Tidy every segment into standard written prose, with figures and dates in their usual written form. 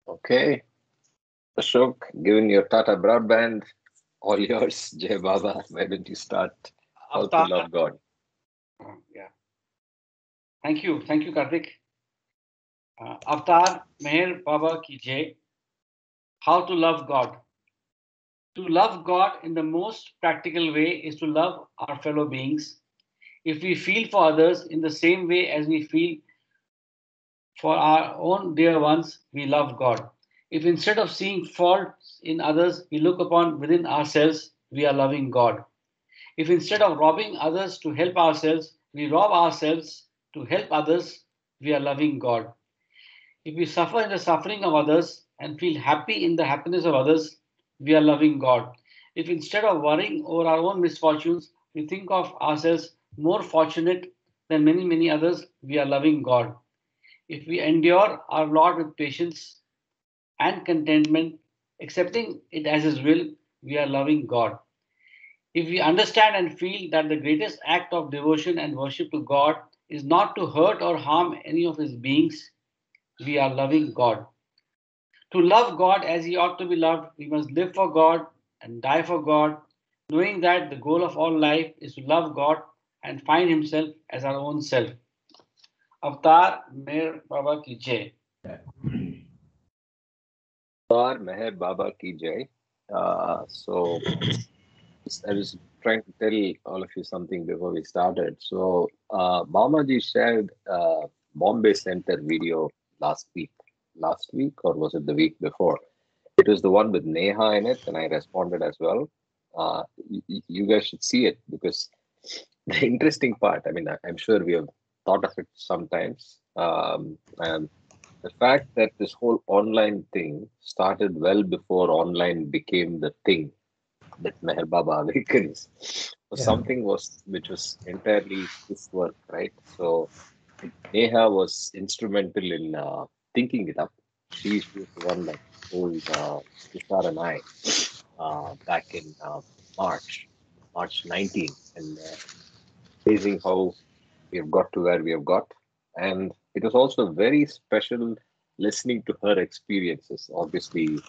Okay, Ashok, given your Tata broadband, all yours. Jai Baba, why don't you start? How to Avatar. love God. Yeah. Thank you, Karthik. Avatar Meher Baba ki Jai. How to love God. To love God in the most practical way is to love our fellow beings. If we feel for others in the same way as we feel for our own dear ones, we love God. If instead of seeing faults in others, we look upon within ourselves, we are loving God. If instead of robbing others to help ourselves, we rob ourselves to help others, we are loving God. If we suffer in the suffering of others and feel happy in the happiness of others, we are loving God. If instead of worrying over our own misfortunes, we think of ourselves more fortunate than many, many others, we are loving God. If we endure our Lord with patience and contentment, accepting it as His will, we are loving God. If we understand and feel that the greatest act of devotion and worship to God is not to hurt or harm any of His beings, we are loving God. To love God as He ought to be loved, we must live for God and die for God, knowing that the goal of all life is to love God and find Himself as our own self. Avatar Meher Baba ki Jai. Avatar Meher Baba ki Jai. So I was trying to tell all of you something before we started. So Mamaji shared Bombay Center video last week, or was it the week before? It was the one with Neha in it, and I responded as well. You guys should see it because the interesting part, I mean, I'm sure we have thought of it sometimes. And the fact that this whole online thing started well before online became the thing that Meher Baba awakens was something which was entirely his work, right? So Neha was instrumental in thinking it up. She was the one that told Tushar and I back in March 19, and amazing how we have got to where we have got. And it was also very special listening to her experiences. Obviously,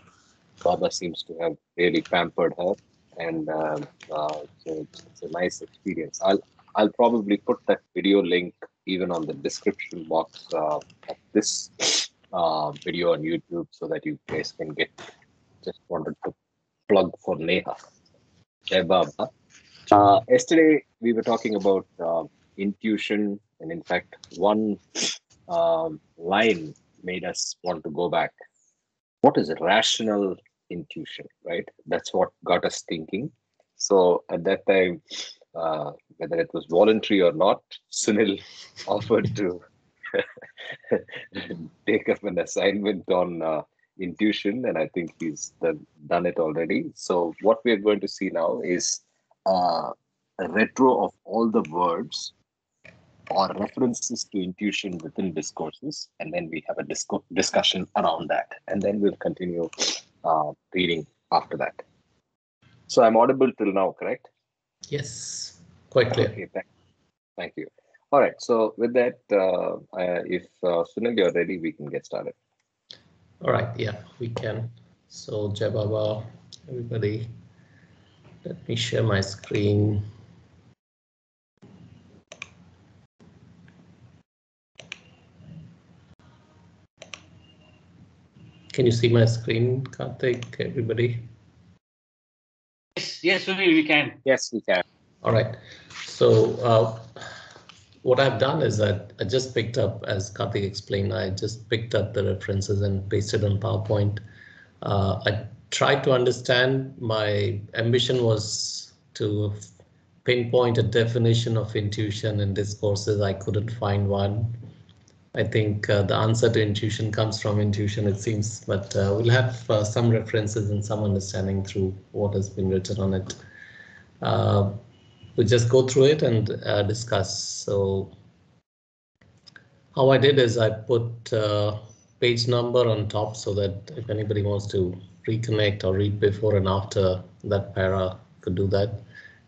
Baba seems to have really pampered her, and so it's a nice experience. I'll probably put that video link even on the description box of this video on YouTube so that you guys can get it. Just wanted to plug for Neha. Jai Baba. Yesterday we were talking about intuition, and in fact, one line made us want to go back. What is rational intuition, right? That's what got us thinking. So at that time, whether it was voluntary or not, Sunil offered to take up an assignment on intuition, and I think he's done it already. So what we're going to see now is a retro of all the words or references to intuition within discourses, and then we have a discussion around that, and then we'll continue reading after that. So I'm audible till now, correct? Yes, quite clear. Okay, thank you. All right, so with that, if Sunil, you're ready, we can get started. All right, yeah, we can. So Jai Baba, everybody, let me share my screen. Can you see my screen, Karthik, everybody? Yes, Sunil, we can. Yes, we can. All right. So what I've done is that I just picked up, as Karthik explained, I just picked up the references and pasted on PowerPoint. I tried to understand. My ambition was to pinpoint a definition of intuition in discourses. I couldn't find one. I think the answer to intuition comes from intuition, it seems, but we'll have some references and some understanding through what has been written on it. We'll just go through it and discuss. So how I did is I put page number on top so that if anybody wants to reconnect or read before and after that para could do that.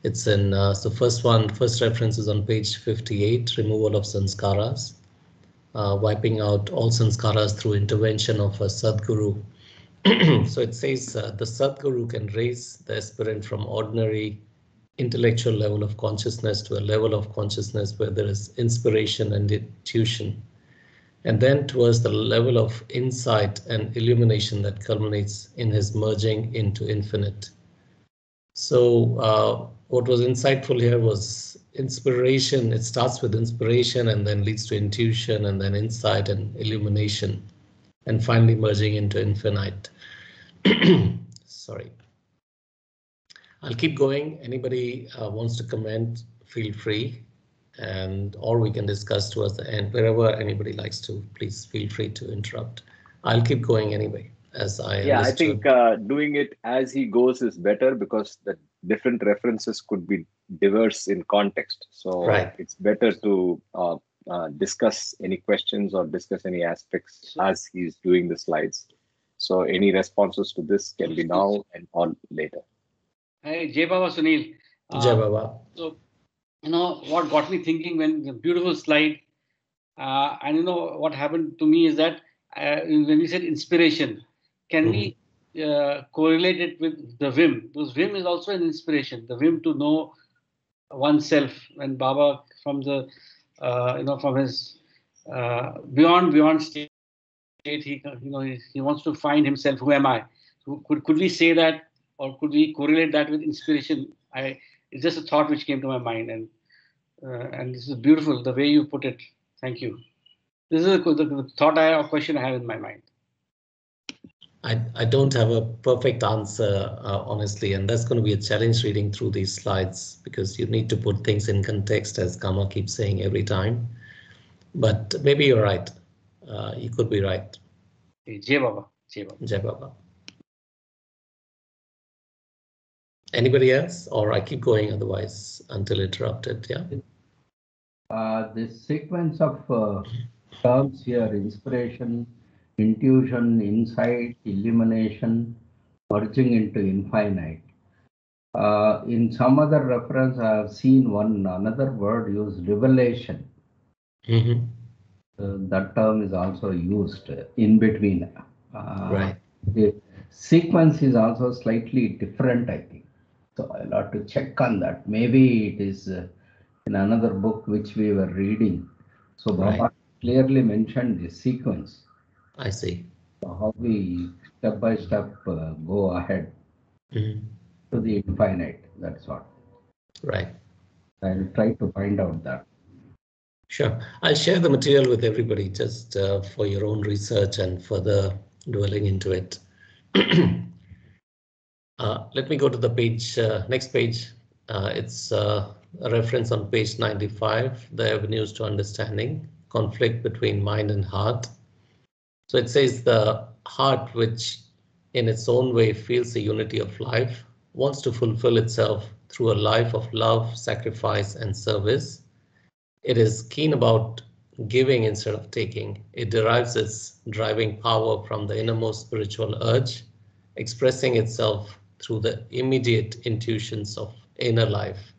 It's in, so first reference is on page 58, removal of sanskaras. wiping out all sanskaras through intervention of a Sadguru. So it says the Sadguru can raise the aspirant from ordinary intellectual level of consciousness to a level of consciousness where there is inspiration and intuition, and then towards the level of insight and illumination that culminates in his merging into infinite. So what was insightful here was inspiration. It starts with inspiration and then leads to intuition and then insight and illumination, and finally merging into infinite. Sorry. I'll keep going. Anybody wants to comment, feel free, and or we can discuss towards the end. Wherever anybody likes to, please feel free to interrupt. I'll keep going anyway, as I understood. I think doing it as he goes is better because the different references could be diverse in context. So Right. it's better to discuss any questions or discuss any aspects as he's doing the slides. So any responses to this can be now and or later. Hey, Jai Baba Sunil. Jai Baba. So, what got me thinking when the beautiful slide, and what happened to me is that when you said inspiration, can we correlate it with the whim? Because whim is also an inspiration, the whim to know oneself. When Baba, from the, from his beyond state, he wants to find himself. Who am I? Could we say that, or could we correlate that with inspiration? It's just a thought which came to my mind, and this is beautiful the way you put it. Thank you. This is the thought or question I have in my mind. I don't have a perfect answer, honestly, and that's going to be a challenge reading through these slides because you need to put things in context, as Kama keeps saying every time. But maybe you're right. You could be right. Jai Baba. Jai Baba. Jai Baba. Anybody else? Or I keep going otherwise until interrupted, yeah? This sequence of terms here, inspiration, intuition, insight, illumination, merging into infinite. In some other reference, I have seen another word used, revelation. That term is also used in between. Right. The sequence is also slightly different, I think. So I'll have to check on that. Maybe it is in another book which we were reading. So Baba clearly mentioned the sequence. I see. So how we step by step go ahead to the infinite. That's what. Right. I'll try to find out that. Sure. I'll share the material with everybody just for your own research and further dwelling into it. Let me go to the page, next page. It's a reference on page 95, the avenues to understanding, conflict between mind and heart. So it says the heart, which in its own way feels the unity of life, wants to fulfill itself through a life of love, sacrifice, and service. It is keen about giving instead of taking. It derives its driving power from the innermost spiritual urge, expressing itself through the immediate intuitions of inner life.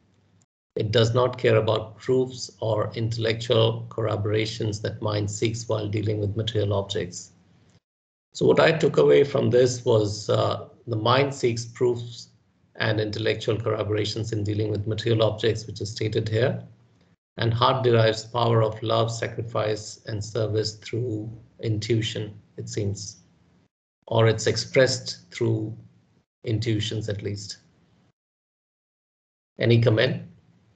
It does not care about proofs or intellectual corroborations that mind seeks while dealing with material objects. So what I took away from this was the mind seeks proofs and intellectual corroborations in dealing with material objects, which is stated here. And heart derives power of love, sacrifice, and service through intuition, it seems. Or it's expressed through intuitions at least. Any comment?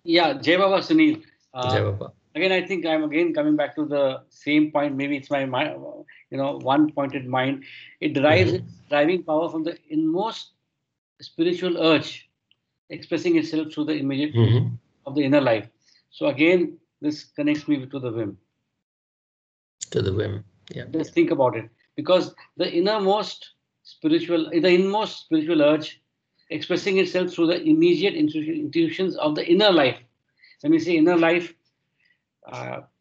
Yeah, Jai Baba Sunil. Jai Baba. Again, I think I'm again coming back to the same point. Maybe it's my mind, one-pointed mind. It derives its driving power from the inmost spiritual urge, expressing itself through the immediate of the inner life. So again, this connects me to the whim. To the whim, yeah. Just think about it, because the inmost spiritual urge, expressing itself through the immediate intuitions of the inner life. When we say inner life,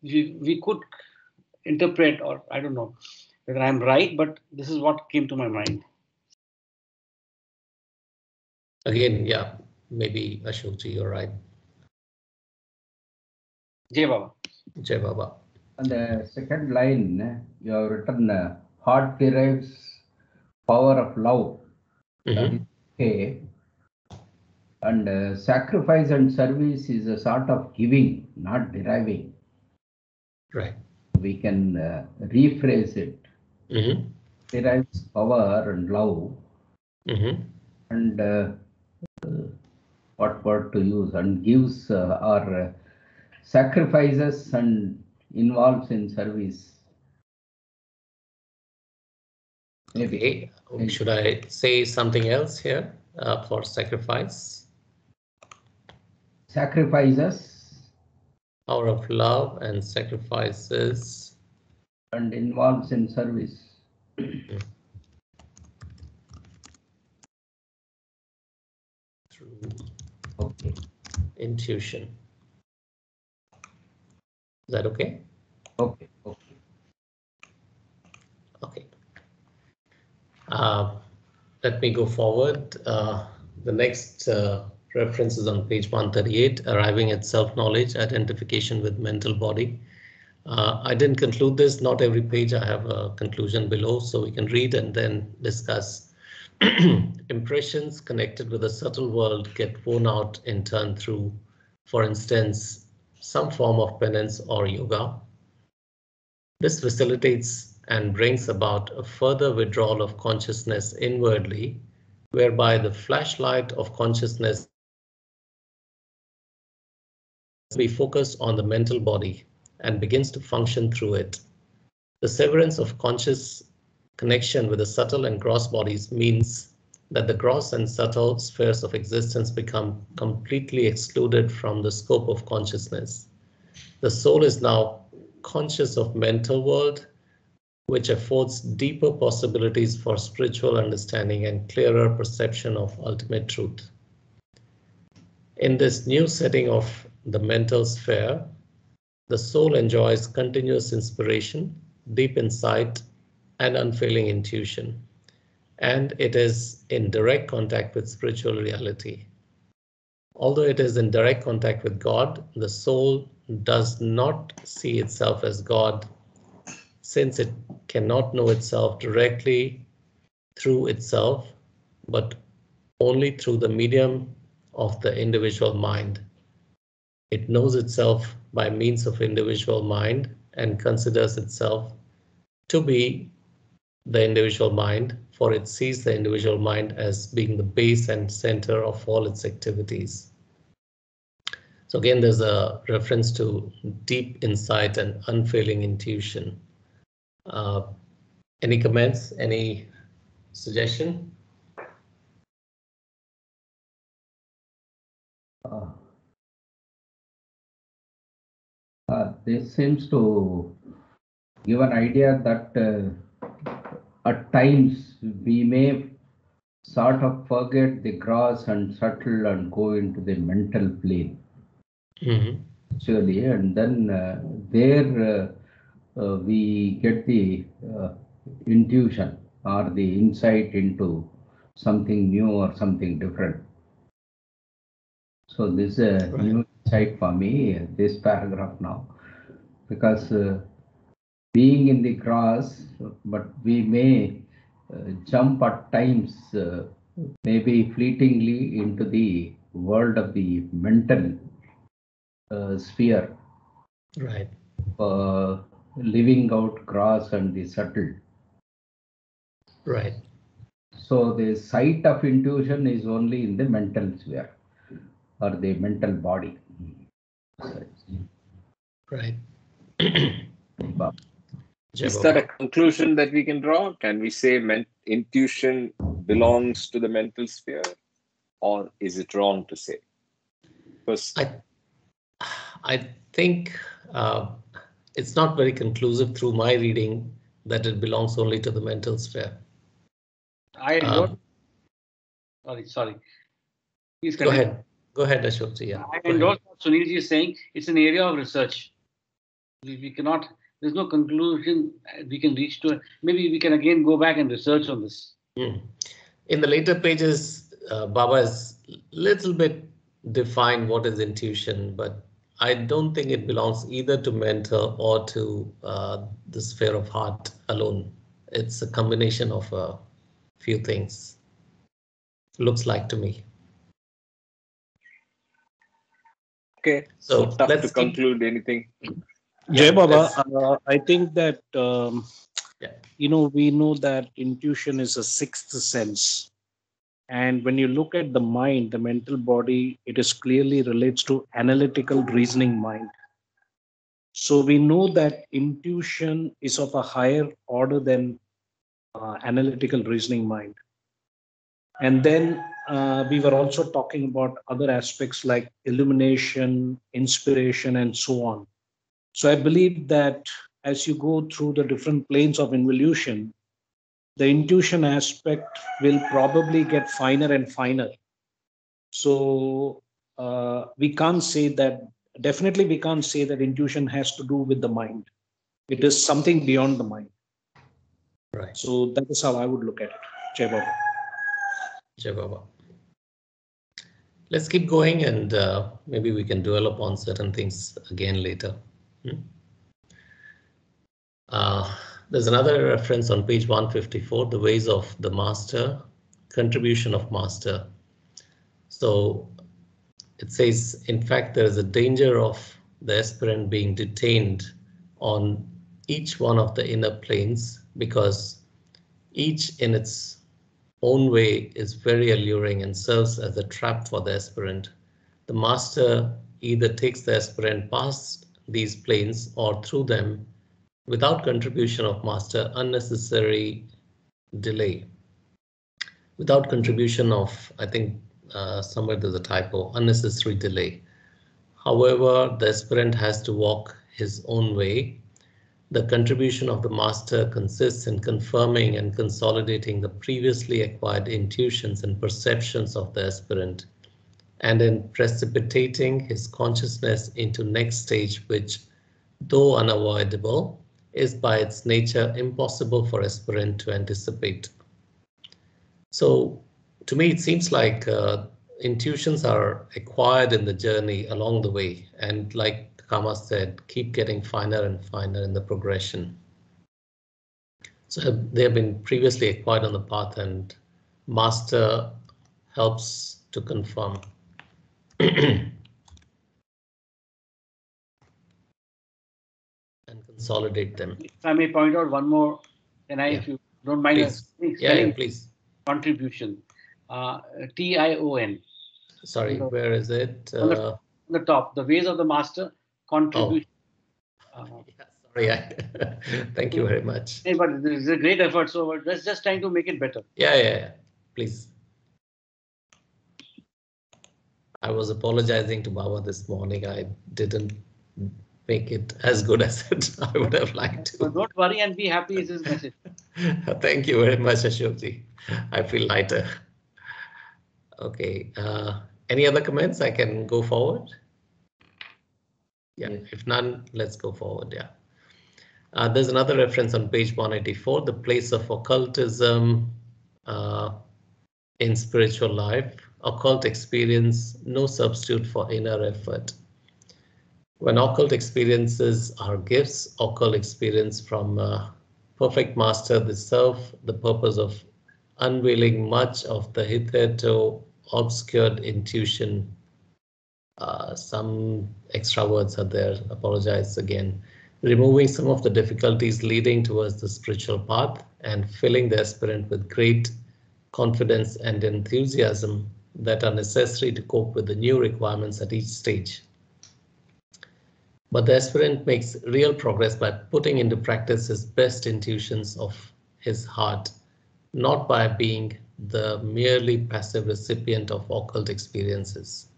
we could interpret, or I don't know whether I'm right, but this is what came to my mind. Again, yeah, maybe Ashokji, you're right. Jai Baba. Jai Baba. And the second line, you have written, heart derives power of love. That is okay. And sacrifice and service is a sort of giving, not deriving. Right. We can rephrase it. Derives power and love. And what word to use? And gives or sacrifices and involves in service. Maybe. Okay. Should I say something else here for sacrifice? Sacrifices. Power of love and sacrifices. And involves in service. Through intuition. Is that okay? Okay. Let me go forward. The next reference is on page 138, arriving at self-knowledge, identification with mental body. I didn't conclude this. Not every page I have a conclusion below, so we can read and then discuss. Impressions connected with a subtle world get worn out in turn through, for instance, some form of penance or yoga. This facilitates and brings about a further withdrawal of consciousness inwardly, whereby the flashlight of consciousness be focused on the mental body and begins to function through it. The severance of conscious connection with the subtle and gross bodies means that the gross and subtle spheres of existence become completely excluded from the scope of consciousness. The soul is now conscious of mental world, which affords deeper possibilities for spiritual understanding and clearer perception of ultimate truth. In this new setting of the mental sphere, the soul enjoys continuous inspiration, deep insight, and unfailing intuition, and it is in direct contact with spiritual reality. Although it is in direct contact with God, the soul does not see itself as God, since it cannot know itself directly through itself, but only through the medium of the individual mind. It knows itself by means of individual mind and considers itself to be the individual mind, for it sees the individual mind as being the base and center of all its activities. So again, there's a reference to deep insight and unfailing intuition. Any comments? Any suggestion? This seems to give an idea that at times we may sort of forget the gross and subtle and go into the mental plane. Actually, and then there we get the intuition or the insight into something new or something different. So this is a new insight for me, this paragraph now, because being in the grass, but we may jump at times, maybe fleetingly, into the world of the mental sphere. Right. Living out grass and the subtle. Right. So the sight of intuition is only in the mental sphere or the mental body. Right. Is that a conclusion that we can draw? Can we say intuition belongs to the mental sphere, or is it wrong to say? Because I think it's not very conclusive through my reading that it belongs only to the mental sphere. I endorse. Sorry. Please go ahead. Go ahead, Ashokji. Yeah. I endorse what Sunilji is saying. It's an area of research. We cannot. There's no conclusion we can reach to. Maybe we can again go back and research on this. In the later pages, Baba has little bit defined what is intuition, but I don't think it belongs either to mental or to the sphere of heart alone. It's a combination of a few things. Looks like to me. Okay, So tough let's to conclude anything. Jai Baba, let's- I think that, Yeah. we know that intuition is a sixth sense. And when you look at the mind, the mental body, it is clearly relates to analytical reasoning mind. So we know that intuition is of a higher order than analytical reasoning mind. And then we were also talking about other aspects like illumination, inspiration, and so on. So I believe that as you go through the different planes of involution, the intuition aspect will probably get finer and finer. So we can't say that, definitely we can't say that intuition has to do with the mind. It is something beyond the mind. Right. So that is how I would look at it. Jai Baba. Jai Baba. Let's keep going, and maybe we can develop on certain things again later. There's another reference on page 154, the ways of the master, contribution of master. So it says, in fact, there is a danger of the aspirant being detained on each one of the inner planes, because each in its own way is very alluring and serves as a trap for the aspirant. The master either takes the aspirant past these planes or through them without contribution of master, unnecessary delay. Without contribution of, I think somewhere there's a typo, unnecessary delay. However, the aspirant has to walk his own way. The contribution of the master consists in confirming and consolidating the previously acquired intuitions and perceptions of the aspirant, and in precipitating his consciousness into next stage, which, though unavoidable, is by its nature impossible for aspirant to anticipate. So to me, it seems like intuitions are acquired in the journey along the way, and like Kama said, keep getting finer and finer in the progression. So they have been previously acquired on the path, and master helps to confirm. And consolidate them. If I may point out one more, can I, if you don't mind, Please. spelling Please. contribution, TION. Sorry, where is it? On the top, the ways of the master, contribution. Sorry, thank you very much. Hey, but this is a great effort, so let's just trying to make it better. Yeah, please. I was apologizing to Baba this morning. I didn't make it as good as I would have liked to. So don't worry and be happy is his message. Thank you very much, Ashokji. I feel lighter. Okay. Any other comments? I can go forward. Yeah, yes. If none, let's go forward. Yeah. There's another reference on page 184, the place of occultism in spiritual life. Occult experience, no substitute for inner effort. When occult experiences are gifts, occult experience from perfect master, they serve the purpose of unveiling much of the hitherto obscured intuition. Some extra words are there, apologize again. Removing some of the difficulties leading towards the spiritual path and filling the aspirant with great confidence and enthusiasm that are necessary to cope with the new requirements at each stage. But the aspirant makes real progress by putting into practice his best intuitions of his heart, not by being the merely passive recipient of occult experiences.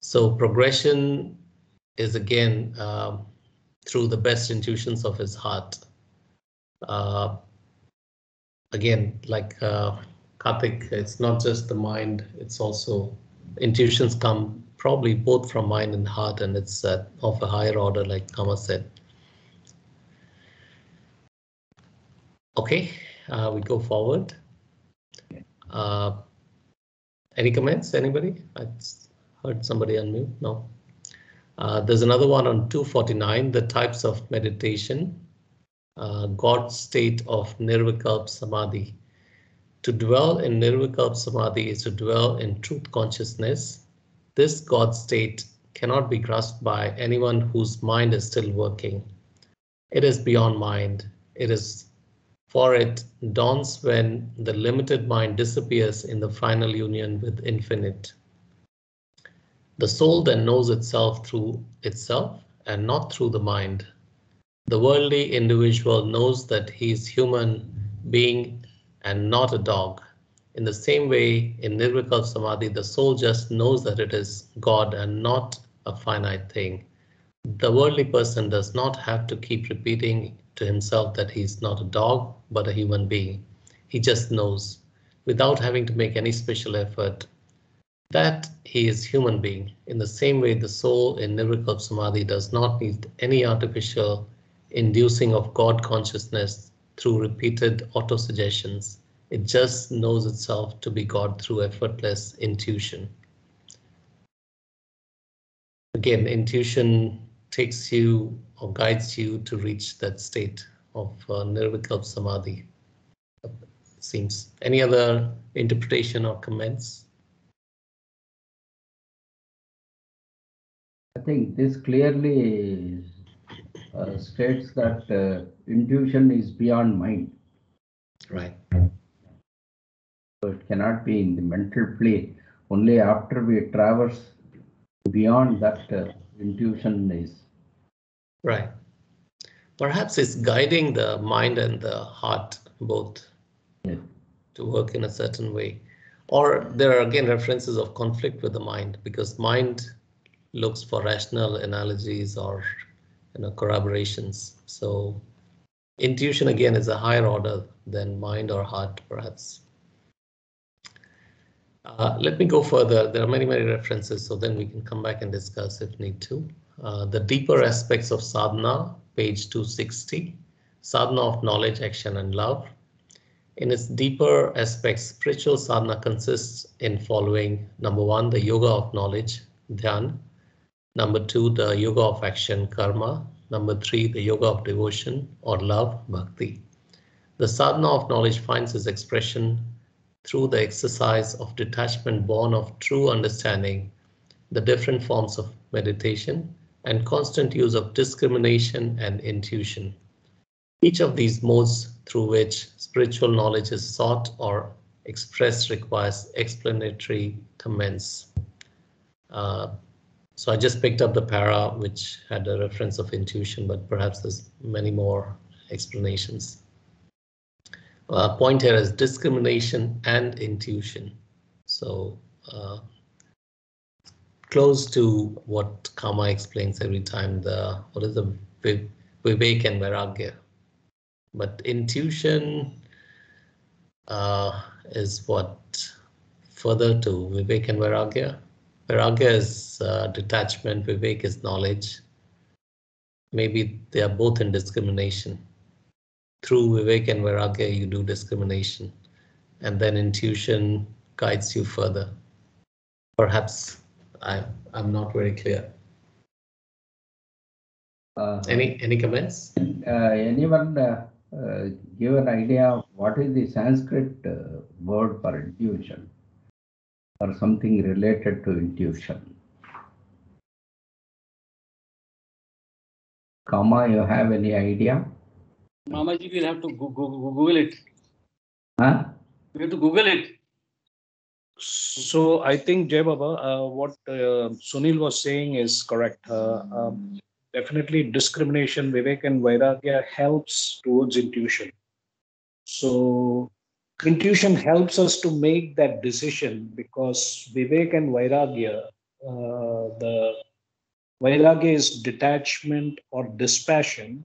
So progression is again through the best intuitions of his heart. Again, like Karthik, it's not just the mind, it's also intuitions come probably both from mind and heart, and it's of a higher order, like Kama said. Okay, we go forward. Any comments, anybody? I heard somebody unmute, no. There's another one on 249, the types of meditation. God state of Nirvikalp Samadhi. To dwell in Nirvikalp Samadhi is to dwell in truth consciousness. This God state cannot be grasped by anyone whose mind is still working. It is beyond mind. It is for it dawns when the limited mind disappears in the final union with infinite. The soul then knows itself through itself and not through the mind. The worldly individual knows that he is human being and not a dog. In the same way, in Nirvikalp Samadhi, the soul just knows that it is God and not a finite thing. The worldly person does not have to keep repeating to himself that he is not a dog, but a human being. He just knows, without having to make any special effort, that he is human being. In the same way, the soul in Nirvikalp Samadhi does not need any artificial inducing of God consciousness through repeated autosuggestions. It just knows itself to be God through effortless intuition. Again, intuition takes you or guides you to reach that state of Nirvikalp Samadhi. It seems. Any other interpretation or comments? I think this clearly states that intuition is beyond mind. Right. So it cannot be in the mental plane. Only after we traverse beyond that, intuition is. Right. Perhaps it's guiding the mind and the heart both to work in a certain way. Or there are again references of conflict with the mind, because mind looks for rational analogies or corroborations. So intuition again is a higher order than mind or heart, perhaps. Let me go further. There are many references, so then we can come back and discuss if need to. The deeper aspects of sadhana, page 260, sadhana of knowledge, action, and love. In its deeper aspects, spiritual sadhana consists in following: number 1, the yoga of knowledge, dhyan; number 2, the yoga of action, karma; number 3, the yoga of devotion or love, bhakti. The sadhana of knowledge finds its expression through the exercise of detachment born of true understanding, the different forms of meditation, and constant use of discrimination and intuition. Each of these modes through which spiritual knowledge is sought or expressed requires explanatory comments. So I just picked up the para which had a reference of intuition, but perhaps there's many more explanations. Point here is discrimination and intuition. So close to what Karma explains every time, what is the Vivek and Vairagya. But intuition is what further to Vivek and Vairagya. Vairagya is detachment, Vivek is knowledge. Maybe they are both in discrimination. Through Vivek and Vairagya, you do discrimination, and then intuition guides you further. Perhaps I'm not very clear. Any comments? Anyone give an idea of what is the Sanskrit word for intuition or something related to intuition? Kama, you have any idea? Mamaji, we'll have to Google it. Huh? We have to Google it. So I think, Jai Baba, what Sunil was saying is correct. Definitely discrimination, Vivek and Vairagya helps towards intuition. So intuition helps us to make that decision, because Vivek and Vairagya, the Vairagya is detachment or dispassion,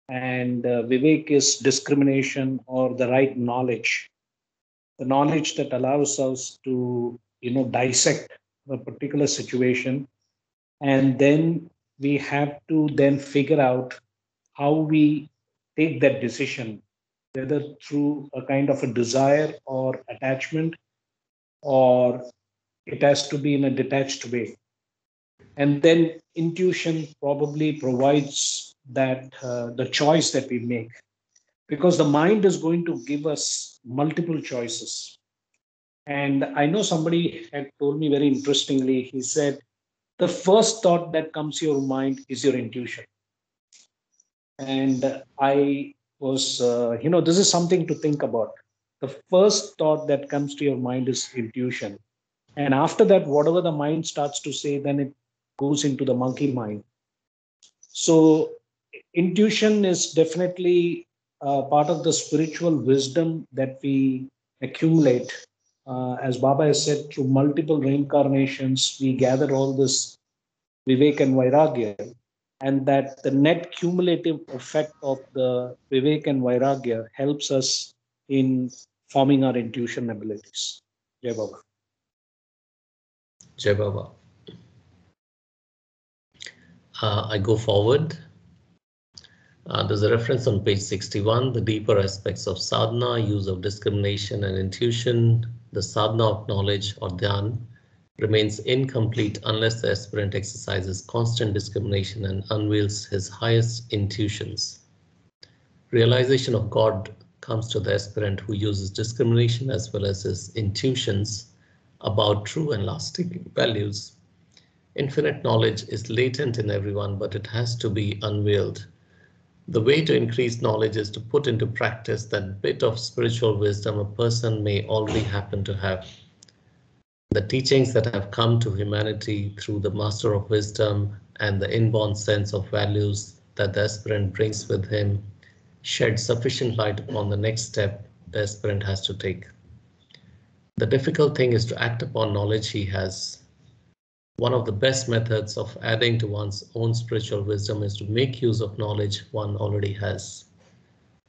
and Vivek is discrimination or the right knowledge, the knowledge that allows us to dissect a particular situation, and then we have to then figure out how we take that decision, whether through a kind of a desire or attachment, or it has to be in a detached way. And then intuition probably provides that the choice that we make, because the mind is going to give us multiple choices. And I know somebody had told me very interestingly, he said, the first thought that comes to your mind is your intuition. And I was, this is something to think about. The first thought that comes to your mind is intuition. And after that, whatever the mind starts to say, then it goes into the monkey mind. So intuition is definitely part of the spiritual wisdom that we accumulate. As Baba has said, through multiple reincarnations, we gather all this Vivek and Vairagya, and that the net cumulative effect of the Vivek and Vairagya helps us in forming our intuition abilities. Jai Baba. Jai Baba. I go forward. There's a reference on page 61, the deeper aspects of sadhana, use of discrimination and intuition. The sadhana of knowledge or dhyan remains incomplete unless the aspirant exercises constant discrimination and unveils his highest intuitions. Realization of God comes to the aspirant who uses discrimination as well as his intuitions about true and lasting values. Infinite knowledge is latent in everyone, but it has to be unveiled. The way to increase knowledge is to put into practice that bit of spiritual wisdom a person may already happen to have. The teachings that have come to humanity through the Master of Wisdom and the inborn sense of values that the aspirant brings with him shed sufficient light upon the next step the aspirant has to take. The difficult thing is to act upon knowledge he has. One of the best methods of adding to one's own spiritual wisdom is to make use of knowledge one already has.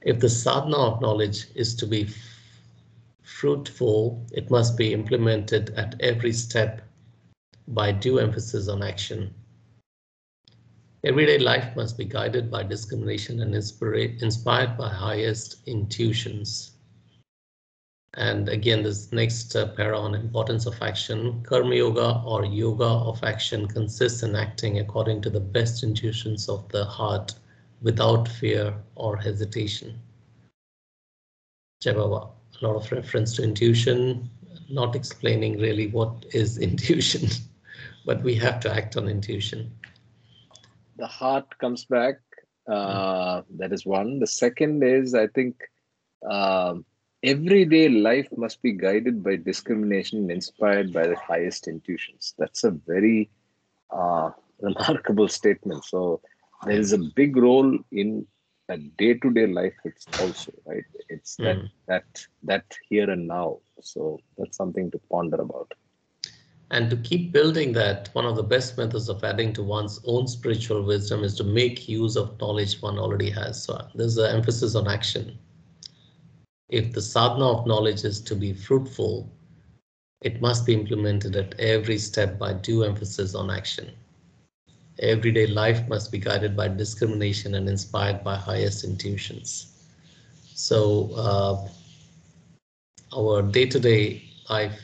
If the sadhana of knowledge is to be fruitful, it must be implemented at every step by due emphasis on action. Everyday life must be guided by discrimination and inspired by highest intuitions. And again, this next para on importance of action. Karma yoga or yoga of action consists in acting according to the best intuitions of the heart without fear or hesitation. Jai Baba, a lot of reference to intuition, not explaining really what is intuition, but we have to act on intuition. The heart comes back. That is one. The second is, I think, everyday life must be guided by discrimination and inspired by the highest intuitions. That's a very remarkable statement. So there is a big role in a day-to-day life. It's also right. It's that here and now. So that's something to ponder about. And to keep building that, one of the best methods of adding to one's own spiritual wisdom is to make use of knowledge one already has. So there's an emphasis on action. If the sadhana of knowledge is to be fruitful, it must be implemented at every step by due emphasis on action. Everyday life must be guided by discrimination and inspired by highest intuitions. So our day-to-day life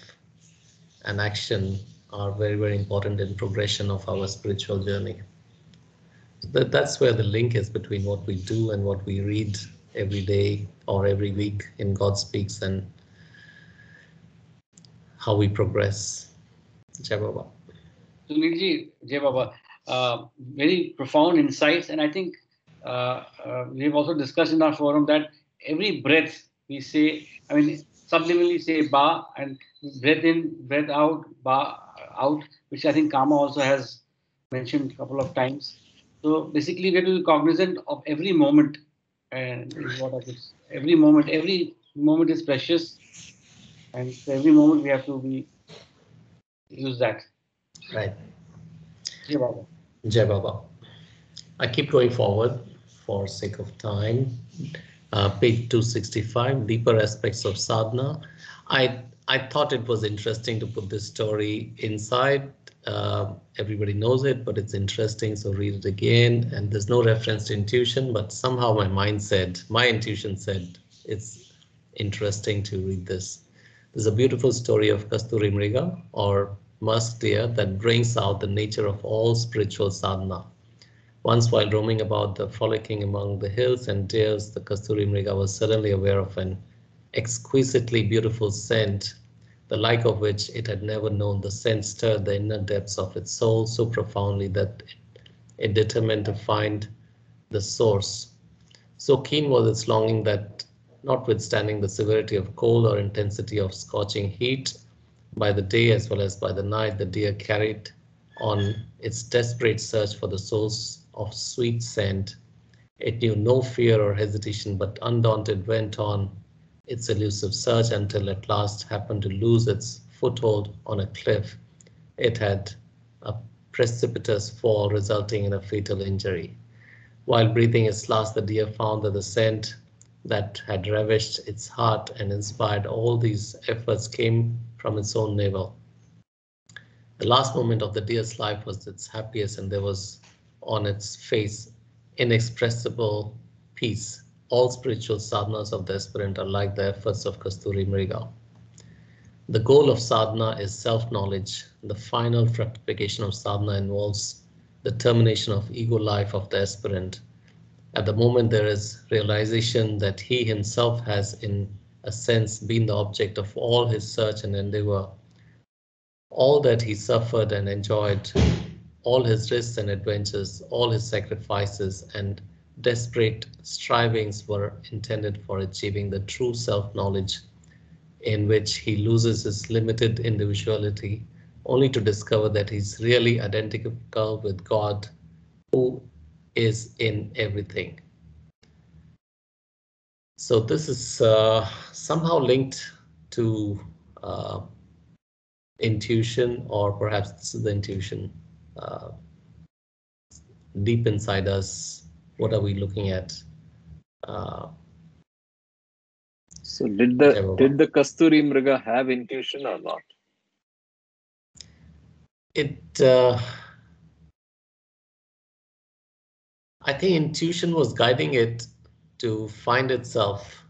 and action are very, very important in progression of our spiritual journey. That's where the link is between what we do and what we read every day or every week in God Speaks and how we progress. Jai Baba. Sunilji, Jai Baba, very profound insights, and I think we've also discussed in our forum that every breath we say, I mean, subliminally say ba and breath in, breath out, ba out, which I think Karma also has mentioned a couple of times. So basically, we have to be cognizant of every moment, and is what I could. Every moment is precious, and so every moment we have to use that. Right. Jai Baba. Jai Baba. I keep going forward for sake of time. Page 265, deeper aspects of sadhana. I thought it was interesting to put this story inside. Everybody knows it, but it's interesting, so read it again. And there's no reference to intuition, but somehow my intuition said it's interesting to read this. There's a beautiful story of Kasturi Mriga, or musk deer that brings out the nature of all spiritual sadhana. Once while roaming about the frolicking among the hills and deers, the Kasturi Mriga was suddenly aware of an exquisitely beautiful scent, the like of which it had never known. The scent stirred the inner depths of its soul so profoundly that it determined to find the source. So keen was its longing that, notwithstanding the severity of cold or intensity of scorching heat, by the day as well as by the night, the deer carried on its desperate search for the source of sweet scent. It knew no fear or hesitation, but undaunted went on its elusive search until at last happened to lose its foothold on a cliff. It had a precipitous fall resulting in a fatal injury. While breathing its last, the deer found that the scent that had ravished its heart and inspired all these efforts came from its own navel. The last moment of the deer's life was its happiest, and there was on its face inexpressible peace. All spiritual sadhanas of the aspirant are like the efforts of Kasturi Mriga. The goal of sadhana is self-knowledge. The final fructification of sadhana involves the termination of ego life of the aspirant. At the moment, there is realization that he himself has, in a sense, been the object of all his search and endeavor. All that he suffered and enjoyed, all his risks and adventures, all his sacrifices and desperate strivings were intended for achieving the true self-knowledge, in which he loses his limited individuality, only to discover that he's really identical with God, who is in everything. So this is somehow linked to intuition, or perhaps this is the intuition deep inside us. What are we looking at? So did the Kasturi Mriga have intuition or not? I think intuition was guiding it to find itself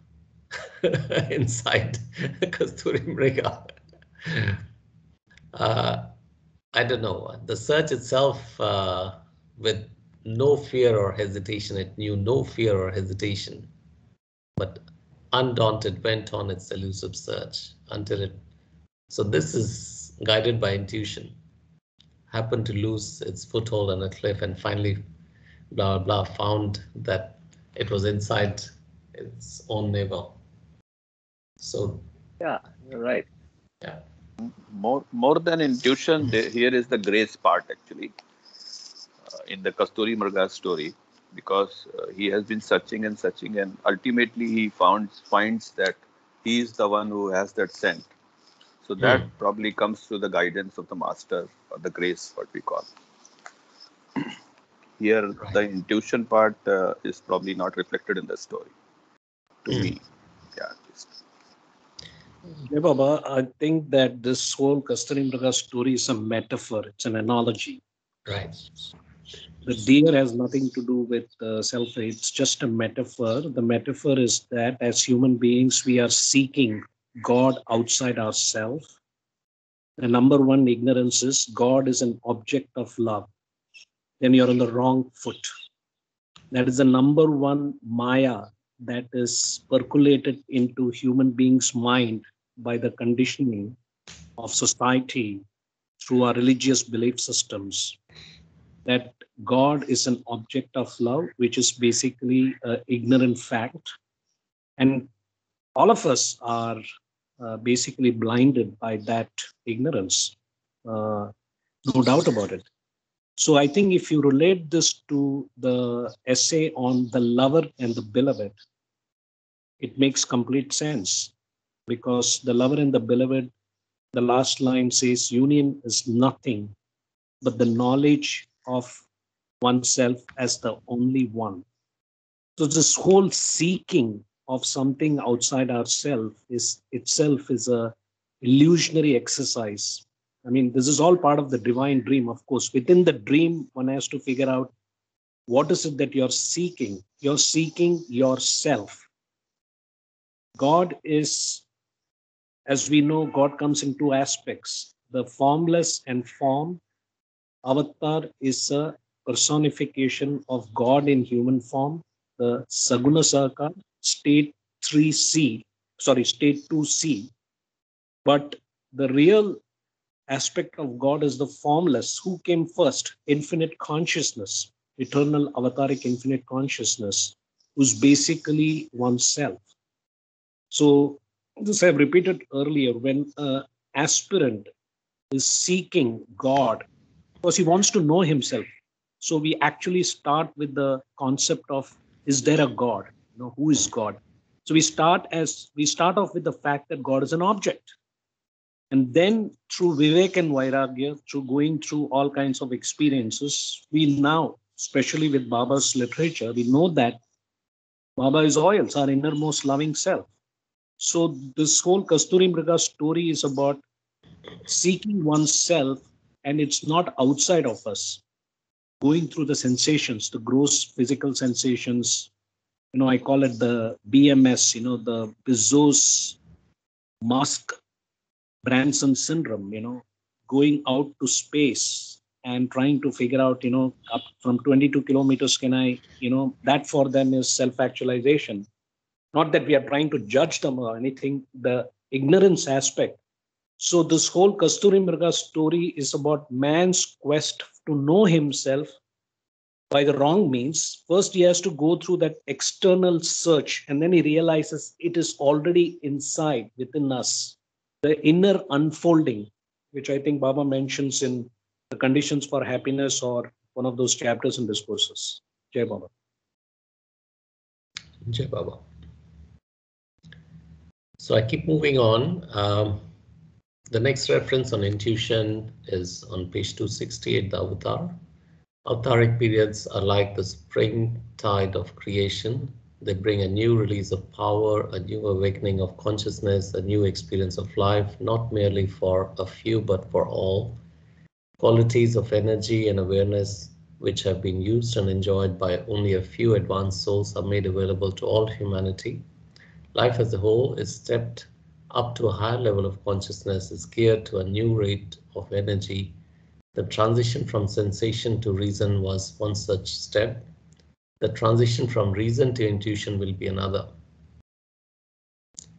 inside Kasturi Mriga. I don't know. The search itself, with no fear or hesitation, it knew no fear or hesitation, but undaunted went on its elusive search until it. So this is guided by intuition. Happened to lose its foothold on a cliff and finally, blah, blah, found that it was inside its own navel. So. Yeah, you're right. Yeah. More than intuition, here is the grace part actually in the Kasturi Mriga story, because he has been searching and searching, and ultimately he finds that he is the one who has that scent. So that probably comes through the guidance of the master, or the grace, what we call. Here, right. The intuition part is probably not reflected in the story, to me. Yeah. Yeah, Baba, I think that this whole Kasturi Mriga story is a metaphor. It's an analogy. Right. The deer has nothing to do with self. It's just a metaphor. The metaphor is that as human beings, we are seeking God outside ourselves. The number one ignorance is God is an object of love. Then you're on the wrong foot. That is the number one Maya that is percolated into human beings' mind by the conditioning of society through our religious belief systems, that God is an object of love, which is basically an ignorant fact. And all of us are basically blinded by that ignorance. No doubt about it. So I think if you relate this to the essay on the lover and the beloved, it makes complete sense, because the lover and the beloved, the last line says, union is nothing but the knowledge of oneself as the only one. So this whole seeking of something outside ourselves is itself is a illusionary exercise. I mean, this is all part of the divine dream. Of course, within the dream, one has to figure out what is it that you're seeking. You're seeking yourself. God is, as we know, God comes in two aspects. the formless and formed. Avatar is a personification of God in human form. The Saguna Sakar, state 3C, state 2C. But the real aspect of God is the formless. Who came first? Infinite consciousness, eternal avataric infinite consciousness, who's basically oneself. So this I've repeated earlier, when an aspirant is seeking God, because he wants to know himself. So we actually start with the concept of, is there a God? Who is God? So we start off with the fact that God is an object. And then through Vivek and Vairagya, through going through all kinds of experiences, we now, especially with Baba's literature, we know that Baba is oils, our innermost loving self. So this whole Kasturi Mriga story is about seeking oneself, and it's not outside of us. Going through the sensations, the gross physical sensations, I call it the BMS, the Bezos Musk Branson syndrome, going out to space and trying to figure out, up from 22 kilometers, can I, that for them is self-actualization. Not that we are trying to judge them or anything, the ignorance aspect. So this whole Kasturi Mriga story is about man's quest to know himself by the wrong means. First, he has to go through that external search, and then he realizes it is already inside within us. The inner unfolding, which I think Baba mentions in the Conditions for Happiness or one of those chapters in Discourses. Jai Baba. Jai Baba. So I keep moving on. The next reference on intuition is on page 268, the Avatar. Avataric periods are like the spring tide of creation. They bring a new release of power, a new awakening of consciousness, a new experience of life, not merely for a few, but for all. Qualities of energy and awareness, which have been used and enjoyed by only a few advanced souls, are made available to all humanity. Life as a whole is stepped up to a higher level of consciousness, is geared to a new rate of energy. The transition from sensation to reason was one such step. The transition from reason to intuition will be another.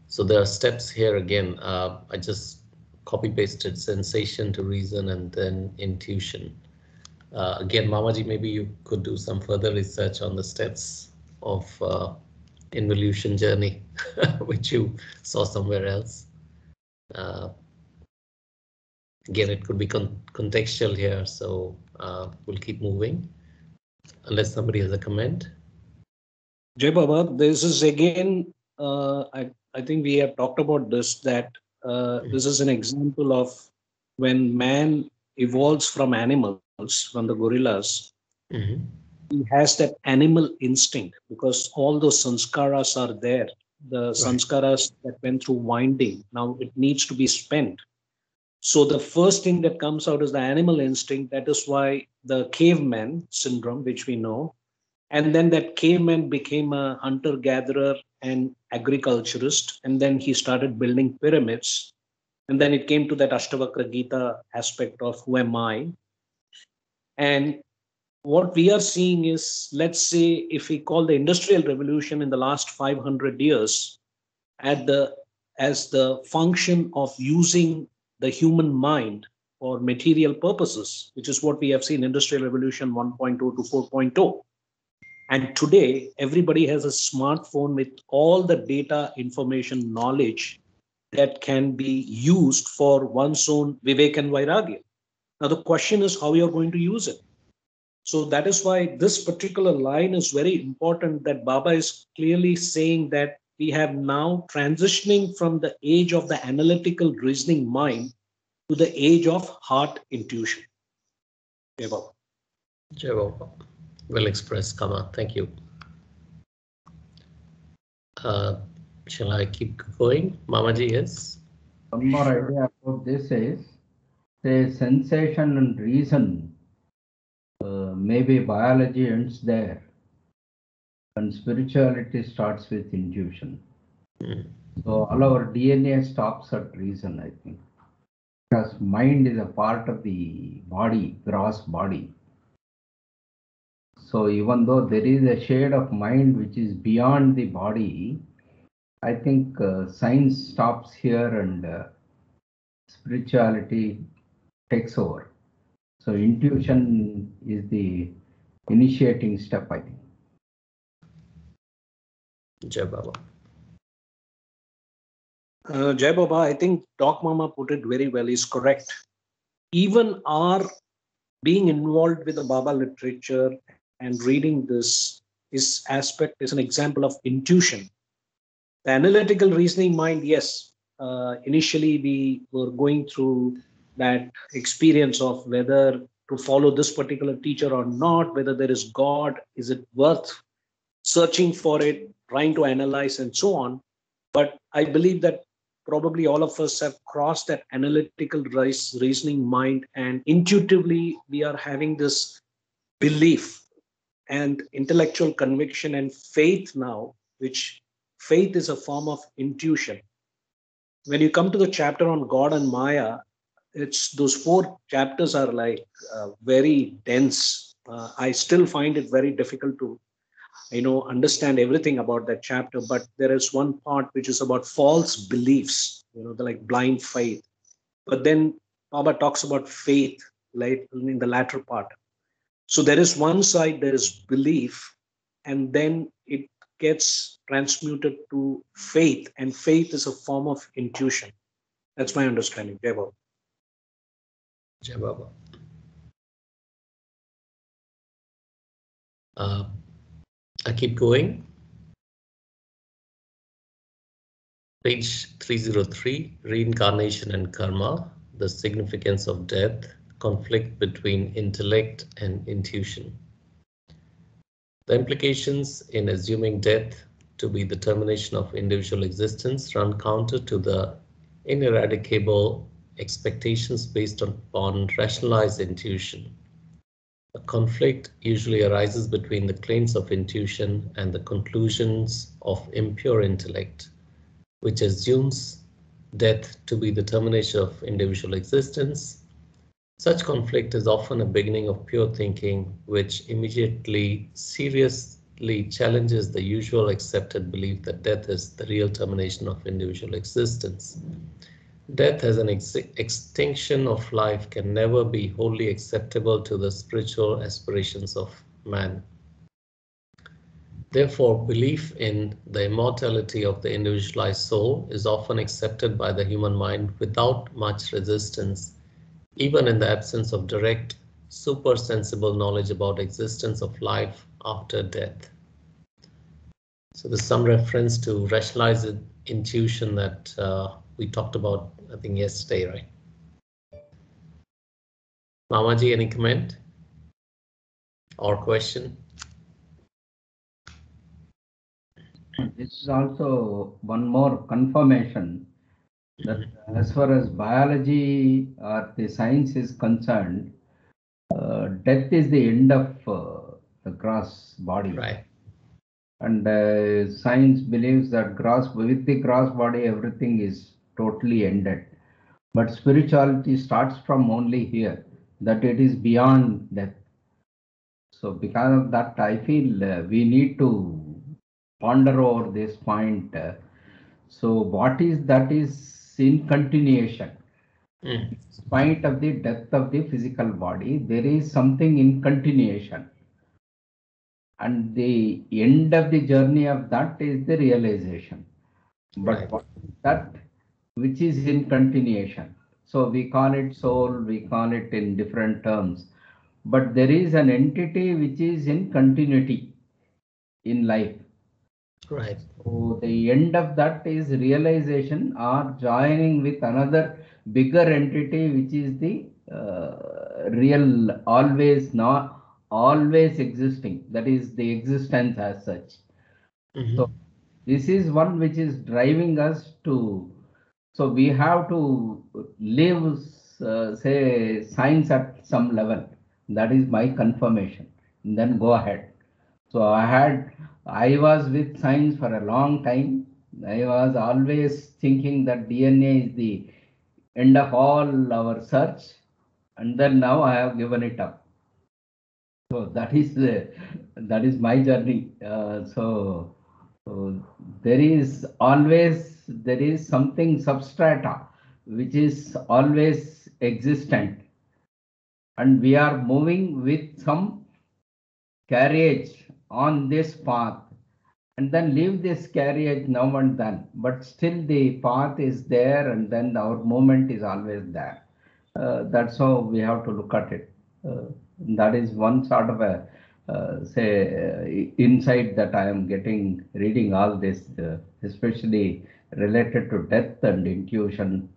So there are steps here again. I just copy-pasted sensation to reason and then intuition. Again, Mamaji, maybe you could do some further research on the steps of involution journey, which you saw somewhere else. Again, it could be contextual here, so we'll keep moving. Unless somebody has a comment. Jai Baba, this is again, I think we have talked about this, that this is an example of when man evolves from animals, from the gorillas. He has that animal instinct because all those sanskaras are there. The sanskaras that went through winding, now it needs to be spent. So the first thing that comes out is the animal instinct. That is why the caveman syndrome, which we know, and then that caveman became a hunter-gatherer and agriculturist, and then he started building pyramids. And then it came to that Ashtavakra Gita aspect of who am I? And what we are seeing is, let's say, if we call the Industrial Revolution in the last 500 years as the function of using the human mind for material purposes, which is what we have seen Industrial Revolution 1.0 to 4.0. And today, everybody has a smartphone with all the data, information, knowledge that can be used for one's own Vivek and Vairagya. Now, the question is how you're going to use it. So that is why this particular line is very important, that Baba is clearly saying that we have now transitioning from the age of the analytical reasoning mind to the age of heart intuition. Jai Baba. Jai Baba. Well expressed, Kama. Thank you. Shall I keep going? Mamaji, yes? One more idea about this is, say, sensation and reason. Maybe biology ends there, and spirituality starts with intuition. So all our DNA stops at reason, I think. Because mind is a part of the body, gross body. So even though there is a shade of mind which is beyond the body, I think science stops here and spirituality takes over. So intuition is the initiating step, I think. Jai Baba. Jai Baba, I think Doc Mama put it very well, is correct. Even our being involved with the Baba literature and reading this aspect is an example of intuition. The analytical reasoning mind, yes, initially we were going through that experience of whether to follow this particular teacher or not, whether there is God, is it worth searching for it, trying to analyze, and so on. But I believe that probably all of us have crossed that analytical reasoning mind, and intuitively we are having this belief and intellectual conviction and faith now, which faith is a form of intuition. When you come to the chapter on God and Maya, it's those four chapters are like very dense. I still find it very difficult to understand everything about that chapter, but there is one part which is about false beliefs, the like blind faith. But then Baba talks about faith, like in the latter part. So there is one side, there is belief, and then it gets transmuted to faith, and faith is a form of intuition. That's my understanding. Jai Baba. Jai Baba. I keep going. Page 303, Reincarnation and Karma, the significance of death, conflict between intellect and intuition. The implications in assuming death to be the termination of individual existence run counter to the ineradicable expectations based upon rationalized intuition. A conflict usually arises between the claims of intuition and the conclusions of impure intellect, which assumes death to be the termination of individual existence. Such conflict is often a beginning of pure thinking, which immediately seriously challenges the usual accepted belief that death is the real termination of individual existence. Death as an extinction of life can never be wholly acceptable to the spiritual aspirations of man. Therefore, belief in the immortality of the individualized soul is often accepted by the human mind without much resistance, even in the absence of direct, supersensible knowledge about existence of life after death. So there's some reference to rationalized intuition that we talked about, I think, yesterday, right? Mamaji, any comment or question? This is also one more confirmation that as far as biology or the science is concerned, death is the end of the gross body. Right. And science believes that with the gross body, everything is totally ended. But spirituality starts from only here, that it is beyond death. So because of that, I feel we need to ponder over this point. So what is that is in continuation. In spite of the death of the physical body, there is something in continuation. And the end of the journey of that is the realization. But Right. what is that which is in continuation? So we call it soul, we call it in different terms. But there is an entity which is in continuity in life. Right. So the end of that is realization or joining with another bigger entity, which is the real, always not always existing. That is the existence as such. So this is one which is driving us to. So we have to live, say, science at some level. That is my confirmation. And then go ahead. So I was with science for a long time. I was always thinking that DNA is the end of all our search, and then now I have given it up. So that is my journey. So there is something substrata which is always existent, and we are moving with some carriage on this path, and then leave this carriage now and then, but still the path is there, and then our movement is always there. That's how we have to look at it. That is one sort of a insight that I am getting reading all this, especially related to death and intuition.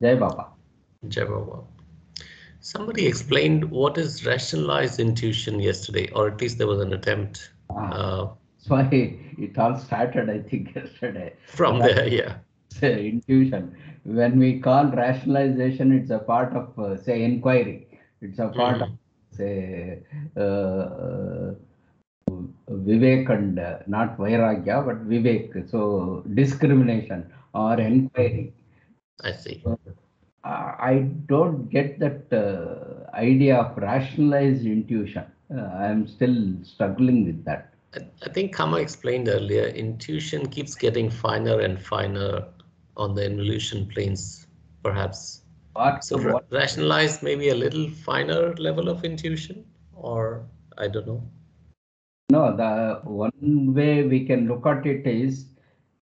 Jai Baba. Jai Baba. Somebody explained what is rationalized intuition yesterday, or at least there was an attempt. That's why it all started, I think, yesterday. From there, yeah. Intuition. When we call rationalization, it's a part of, say, inquiry. It's a part of, say, Vivek and not Vairagya, but Vivek. So discrimination or inquiry. I see. I don't get that idea of rationalized intuition. I am still struggling with that. I think Kama explained earlier, intuition keeps getting finer and finer on the involution planes, perhaps. So rationalized maybe a little finer level of intuition, or I don't know. No, the one way we can look at it is,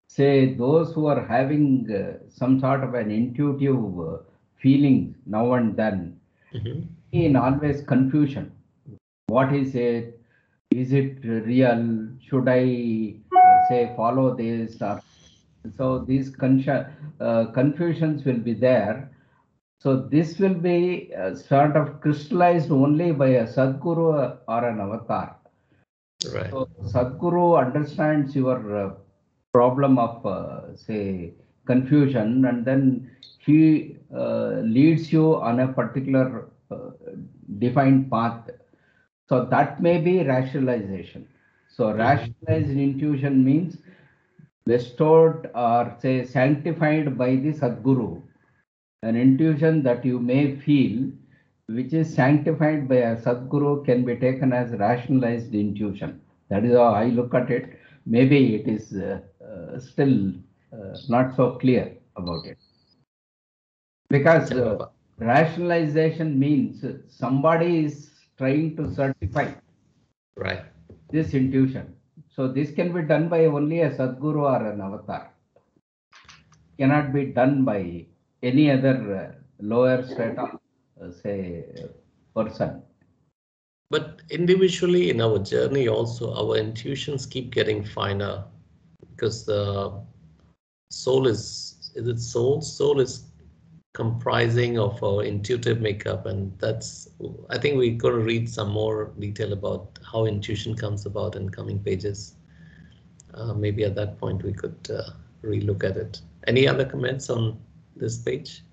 say, those who are having some sort of an intuitive feeling now and then, in always confusion. What is it? Is it real? Should I say follow this? So these confusions will be there. So this will be sort of crystallized only by a Sadguru or an avatar. Right. So Sadguru understands your problem of say confusion, and then he leads you on a particular defined path. So that may be rationalization. So rationalized intuition means bestowed or say sanctified by the Sadguru. An intuition that you may feel, which is sanctified by a Sadguru, can be taken as rationalized intuition. That is how I look at it. Maybe it is still not so clear about it. Because rationalization means somebody is trying to certify this intuition. So this can be done by only a Sadguru or an avatar. Cannot be done by any other lower strata, say, person. But individually in our journey also, our intuitions keep getting finer, because the soul is it soul? Soul is comprising of our intuitive makeup, and that's, I think we're going to read some more detail about how intuition comes about in coming pages. Maybe at that point we could relook at it. Any other comments on this page?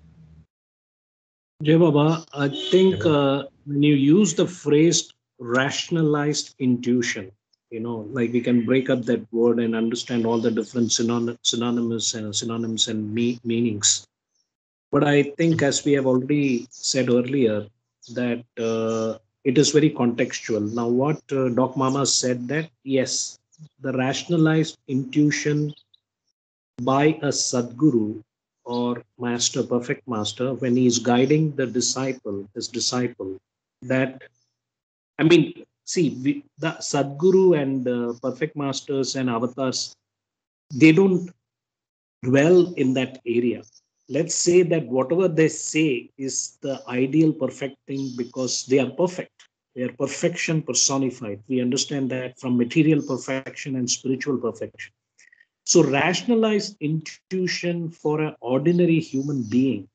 Jai Baba, I think when you use the phrase rationalized intuition, like we can break up that word and understand all the different synonyms and meanings. But I think, as we have already said earlier, that it is very contextual. Now, what Doc Mama said, that yes, the rationalized intuition by a Sadguru or master, perfect master, when he is guiding his disciple, that, I mean, see, the Sadguru and perfect masters and avatars, they don't dwell in that area. Let's say that whatever they say is the ideal perfect thing, because they are perfect. They are perfection personified. We understand that from material perfection and spiritual perfection. So rationalized intuition for an ordinary human being,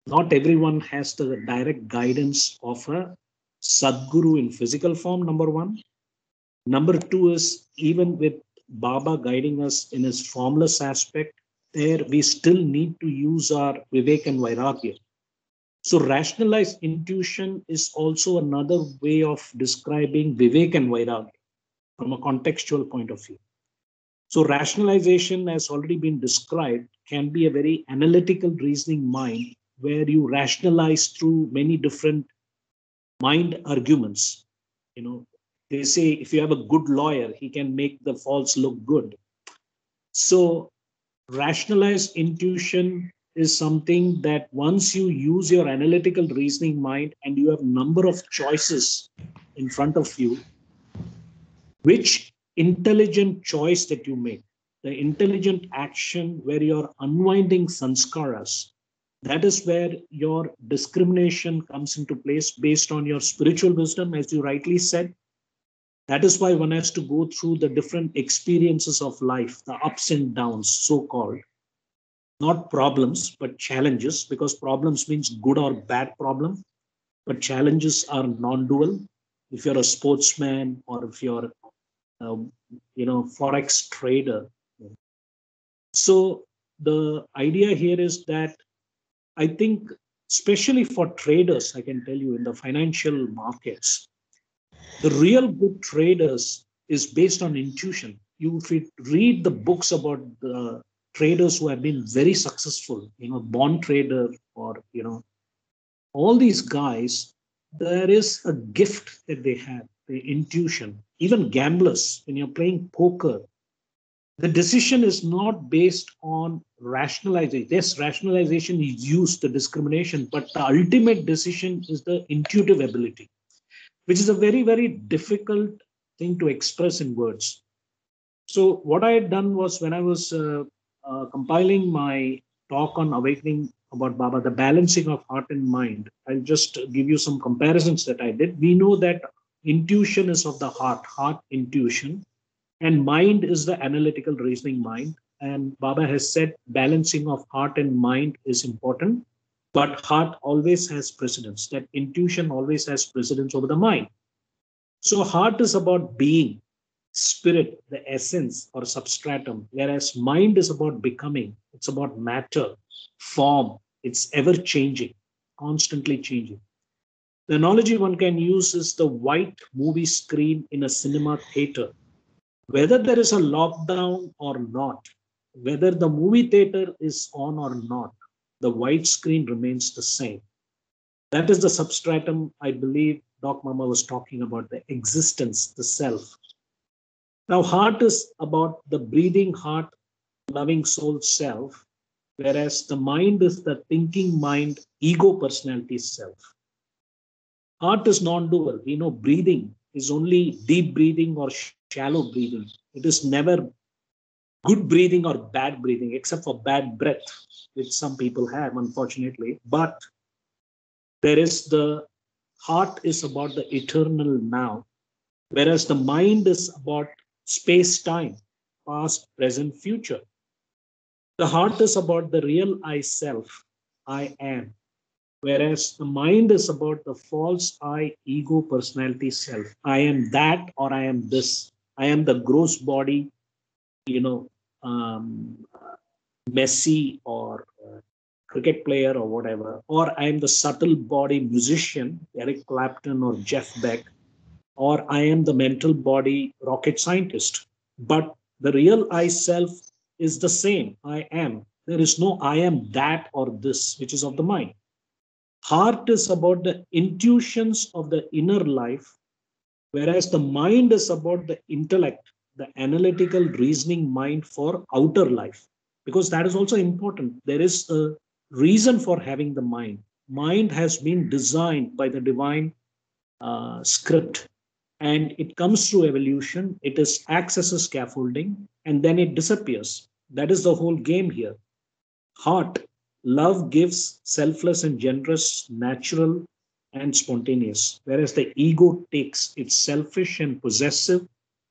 not everyone has the direct guidance of a Sadguru in physical form, number one. Number two is, even with Baba guiding us in his formless aspect, there we still need to use our Vivek and Vairagya. So rationalized intuition is also another way of describing Vivek and Vairagya from a contextual point of view. So rationalization, has already been described, can be a very analytical reasoning mind where you rationalize through many different mind arguments. They say if you have a good lawyer, he can make the false look good. So rationalized intuition is something that once you use your analytical reasoning mind and you have a number of choices in front of you, which intelligent choice that you make, the intelligent action where you're unwinding sanskaras, that is where your discrimination comes into place based on your spiritual wisdom, as you rightly said. That is why one has to go through the different experiences of life, the ups and downs, so-called. Not problems, but challenges, because problems means good or bad problem, but challenges are non-dual. If you're a sportsman or if you're, forex trader. So the idea here is that I think, especially for traders, I can tell you in the financial markets, the real good traders is based on intuition. If you read the books about the traders who have been very successful, bond trader or, all these guys, there is a gift that they have, the intuition. Even gamblers, when you're playing poker, the decision is not based on rationalization. Yes, rationalization is used, the discrimination, but the ultimate decision is the intuitive ability, which is a very, very difficult thing to express in words. So what I had done was, when I was compiling my talk on awakening about Baba, the balancing of heart and mind, I'll just give you some comparisons that I did. We know that intuition is of the heart intuition, and mind is the analytical reasoning mind. And Baba has said balancing of heart and mind is important, but heart always has precedence. That intuition always has precedence over the mind. So heart is about being, spirit, the essence or substratum, whereas mind is about becoming. It's about matter, form. It's ever changing, constantly changing. The analogy one can use is the white movie screen in a cinema theater. Whether there is a lockdown or not, whether the movie theater is on or not, the white screen remains the same. That is the substratum, I believe Doc Mama was talking about, the existence, the self. Now, heart is about the breathing heart, loving soul self, whereas the mind is the thinking mind, ego personality self. Heart is non-dual. We know breathing is only deep breathing or shallow breathing. It is never good breathing or bad breathing, except for bad breath, which some people have, unfortunately. But there is the heart is about the eternal now, whereas the mind is about space-time, past, present, future. The heart is about the real I self, I am, whereas the mind is about the false I, ego, personality, self. I am that, or I am this. I am the gross body, Messi or cricket player or whatever, or I am the subtle body musician, Eric Clapton or Jeff Beck, or I am the mental body rocket scientist. But the real I self is the same. I am. There is no I am that or this, which is of the mind. Heart is about the intuitions of the inner life, whereas the mind is about the intellect, the analytical reasoning mind for outer life, because that is also important. There is a reason for having the mind. Mind has been designed by the divine script, and it comes through evolution. It acts as a scaffolding, and then it disappears. That is the whole game here. Heart, love gives, selfless and generous, natural and spontaneous, whereas the ego takes. It's selfish and possessive.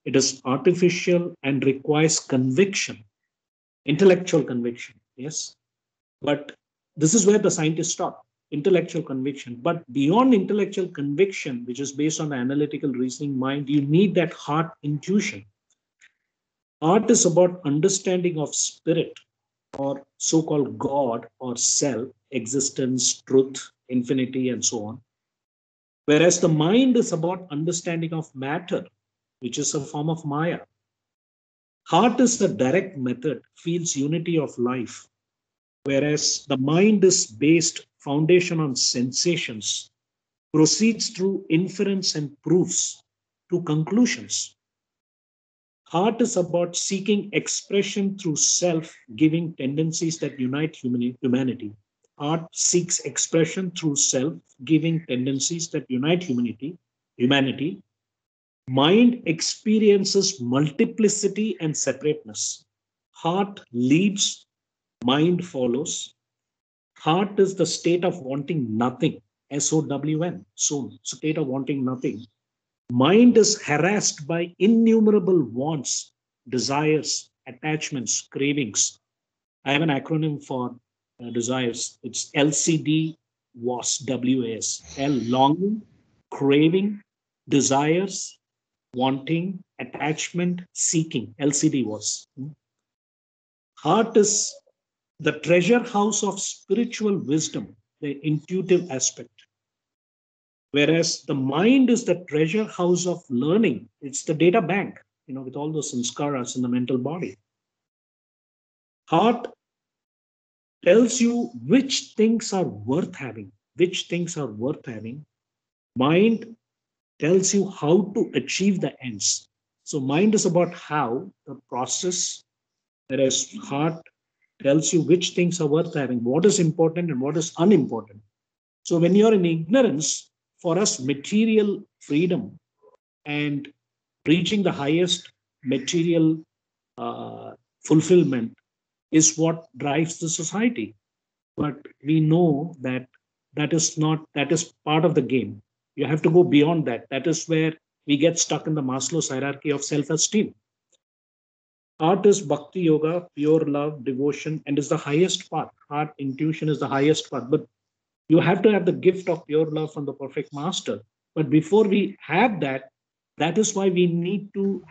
It is artificial and requires conviction, intellectual conviction. Yes, but this is where the scientists stop. Intellectual conviction. But beyond intellectual conviction, which is based on the analytical reasoning mind, you need that heart intuition. Art is about understanding of spirit, or so-called God or self, existence, truth, infinity, and so on. Whereas the mind is about understanding of matter, which is a form of Maya. Heart is the direct method, feels unity of life, whereas the mind is based foundation on sensations, proceeds through inference and proofs to conclusions. Heart is about seeking expression through self-giving tendencies that unite humanity. Heart seeks expression through self-giving tendencies that unite humanity. Mind experiences multiplicity and separateness. Heart leads, mind follows. Heart is the state of wanting nothing, S-O-W-N, soon, state of wanting nothing. Mind is harassed by innumerable wants, desires, attachments, cravings. I have an acronym for desires. It's LCD WAS, WAS. L, longing, craving, desires, wanting, attachment, seeking. LCD WAS. Heart is the treasure house of spiritual wisdom, the intuitive aspect. Whereas the mind is the treasure house of learning. It's the data bank, with all those sanskaras in the mental body. Heart tells you which things are worth having, Mind tells you how to achieve the ends. So mind is about how, the process, whereas heart tells you which things are worth having, what is important and what is unimportant. So when you're in ignorance, for us, material freedom and reaching the highest material fulfillment is what drives the society. But we know that that is part of the game. You have to go beyond that. That is where we get stuck in the Maslow's hierarchy of self-esteem. Art is bhakti yoga, pure love, devotion, and is the highest part. Art intuition is the highest part. But you have to have the gift of pure love from the perfect master. But before we have that, that is why we need to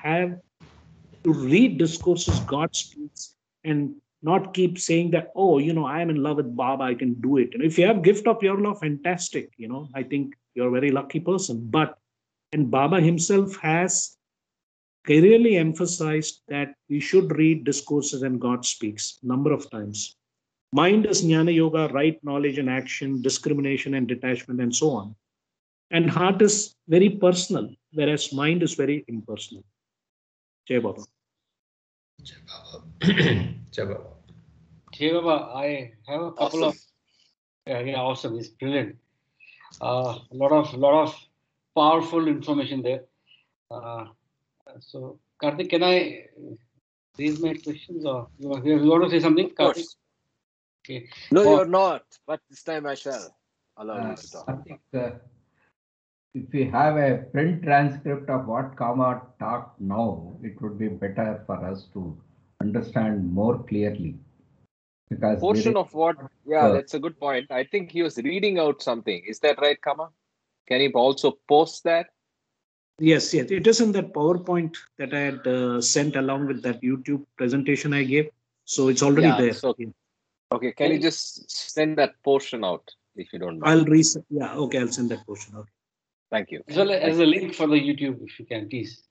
read Discourses, God speaks, and not keep saying that, oh, I am in love with Baba, I can do it. And if you have gift of pure love, fantastic. I think you're a very lucky person. And Baba himself has clearly emphasized that we should read Discourses and God speaks number of times. Mind is Jnana Yoga, right knowledge and action, discrimination and detachment, and so on. And heart is very personal, whereas mind is very impersonal. Jai Baba. Jai Baba. Jai Baba. Jai Baba, I have a couple of. Yeah, awesome. It's brilliant. A lot of powerful information there. So, Karthik, can I raise my questions, or you want to say something, Karthik? Okay. No, you're not. But this time I shall allow you to talk. Karthik, if we have a print transcript of what Kama talked now, it would be better for us to understand more clearly. Because portion of what? Yeah, that's a good point. I think he was reading out something. Is that right, Kama? Can you also post that? Yes. It is in that PowerPoint that I had sent along with that YouTube presentation I gave. So it's already there. So, okay, can you just send that portion out if you don't mind? I'll reset. Yeah, okay, I'll send that portion out. Thank you. As well as a link for the YouTube, if you can, please.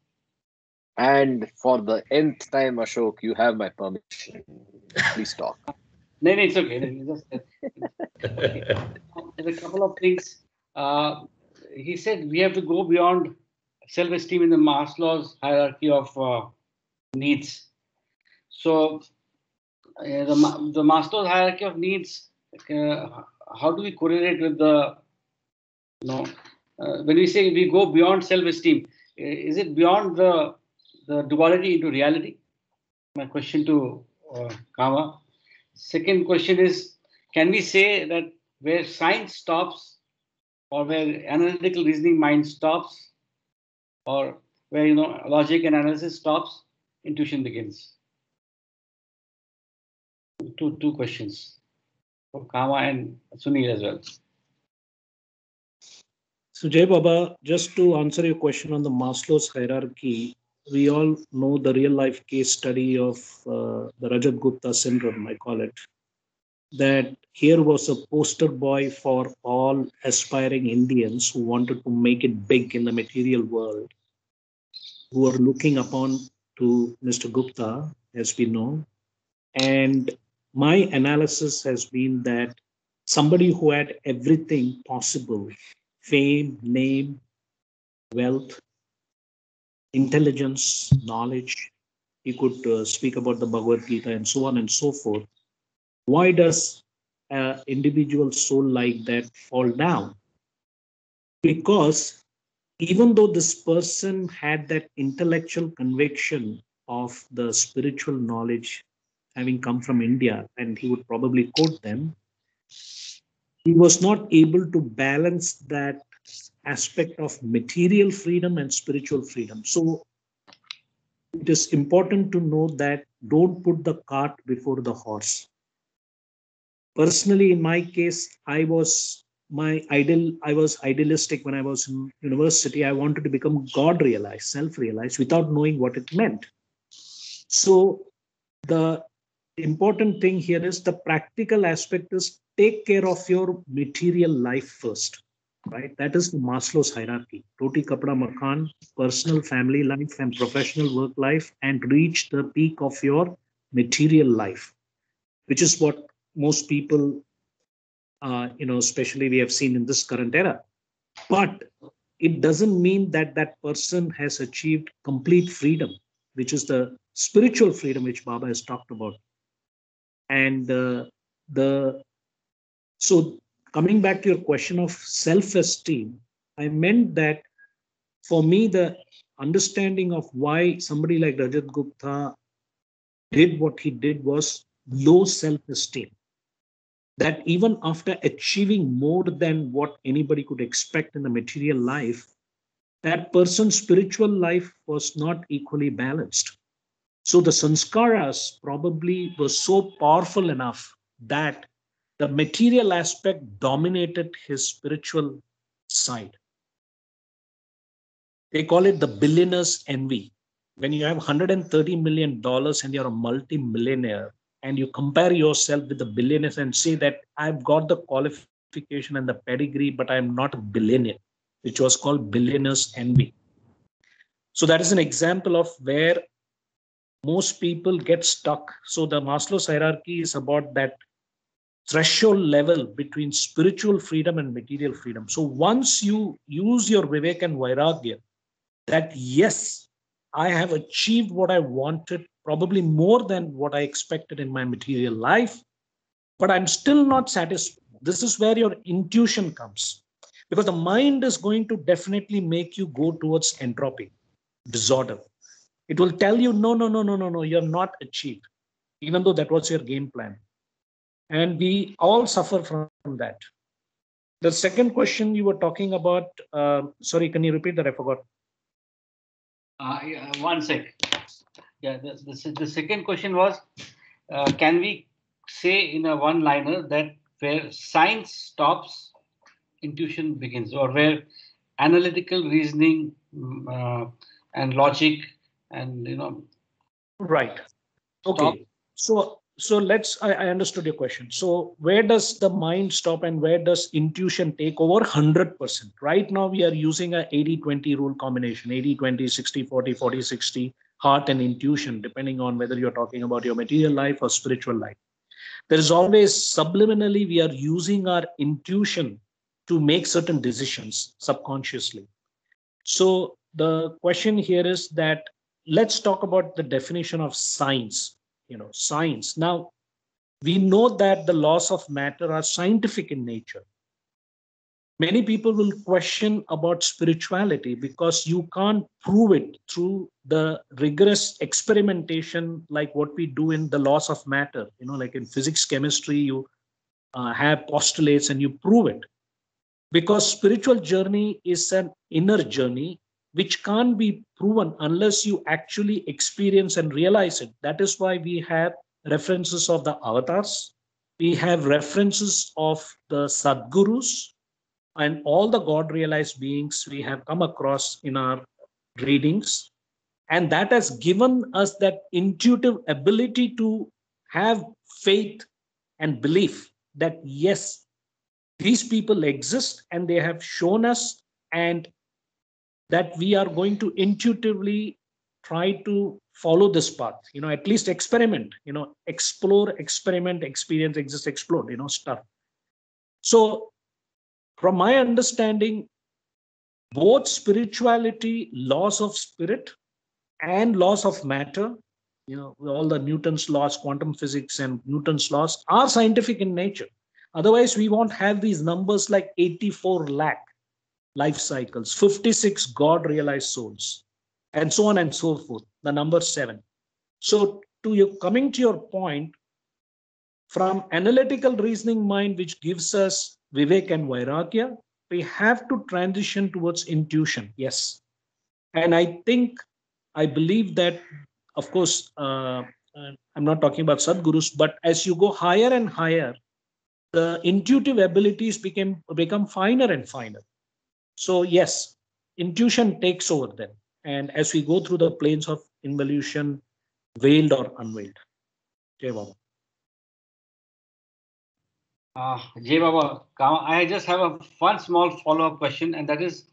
And for the nth time, Ashok, you have my permission. Please talk. No, it's okay. There's a couple of things. He said we have to go beyond self-esteem in the Maslow's hierarchy of needs. So the Maslow's hierarchy of needs, how do we correlate with the, when we say we go beyond self-esteem, is it beyond the duality into reality? My question to Kama. Second question is, can we say that where science stops, or where analytical reasoning mind stops, or where logic and analysis stops, intuition begins? Two questions for Kama and Sunil as well. So Jai Baba, just to answer your question on the Maslow's hierarchy, we all know the real life case study of the Rajat Gupta syndrome, I call it. That here was a poster boy for all aspiring Indians who wanted to make it big in the material world, who are looking upon to Mr. Gupta, as we know. And my analysis has been that somebody who had everything possible, fame, name, wealth, intelligence, knowledge, he could speak about the Bhagavad Gita and so on and so forth. Why does an individual soul like that fall down? Because even though this person had that intellectual conviction of the spiritual knowledge having come from India, and he would probably quote them, he was not able to balance that aspect of material freedom and spiritual freedom. So it is important to know that don't put the cart before the horse. Personally, in my case, I was idealistic when I was in university. I wanted to become God realized, self-realized, without knowing what it meant. So the important thing here is the practical aspect is take care of your material life first, right? That is the Maslow's hierarchy: roti, kapda, makan, personal, family life, and professional work life, and reach the peak of your material life, which is what most people, especially we have seen in this current era. But it doesn't mean that that person has achieved complete freedom, which is the spiritual freedom which Baba has talked about. And the so coming back to your question of self-esteem, I meant that for me, the understanding of why somebody like Rajat Gupta did what he did was low self-esteem. That even after achieving more than what anybody could expect in the material life, that person's spiritual life was not equally balanced. So the sanskaras probably were so powerful enough that the material aspect dominated his spiritual side. They call it the billionaire's envy. When you have $130 million and you're a multi-millionaire, and you compare yourself with the billionaires and say that I've got the qualification and the pedigree, but I'm not a billionaire, which was called billionaire's envy. So that is an example of where most people get stuck. So the Maslow's hierarchy is about that threshold level between spiritual freedom and material freedom. So once you use your Vivek and Vairagya, that yes, I have achieved what I wanted, probably more than what I expected in my material life, but I'm still not satisfied. This is where your intuition comes, because the mind is going to definitely make you go towards entropy, disorder. It will tell you, no, you're not achieved, even though that was your game plan. And we all suffer from that. The second question you were talking about, sorry, can you repeat that? I forgot. Yeah, one sec. Yeah, the second question was, can we say in a one-liner that where science stops, intuition begins, or where analytical reasoning and logic and Right. stop? Okay. So I understood your question. So where does the mind stop and where does intuition take over 100%? Right now we are using a 80-20 rule combination, 80-20, 60-40, 40-60, heart and intuition, depending on whether you're talking about your material life or spiritual life. There is always subliminally, we are using our intuition to make certain decisions subconsciously. So the question here is that let's talk about the definition of science. Science. Now, we know that the laws of matter are scientific in nature. Many people will question about spirituality because you can't prove it through the rigorous experimentation like what we do in the laws of matter. Like in physics, chemistry, you have postulates and you prove it. Because spiritual journey is an inner journey which can't be proven unless you actually experience and realize it. That is why we have references of the avatars. We have references of the Sadgurus and all the God realized beings we have come across in our readings. And that has given us that intuitive ability to have faith and belief that yes, these people exist and they have shown us, and that we are going to intuitively try to follow this path, at least experiment, explore, experiment, experience, exist, explode, stuff. So from my understanding, both spirituality, laws of spirit and laws of matter, all the Newton's laws, quantum physics and Newton's laws are scientific in nature. Otherwise, we won't have these numbers like 84 lakh life cycles, 56 God realized souls, and so on and so forth, the number 7. So coming to your point, from analytical reasoning mind, which gives us Vivek and Vairagya, we have to transition towards intuition. Yes. And I believe that, of course, I'm not talking about Sadgurus, but as you go higher and higher, the intuitive abilities become finer and finer. So yes, intuition takes over then. And as we go through the planes of involution, veiled or unveiled. Jai Baba. Jai Baba, I just have one small follow-up question, and that is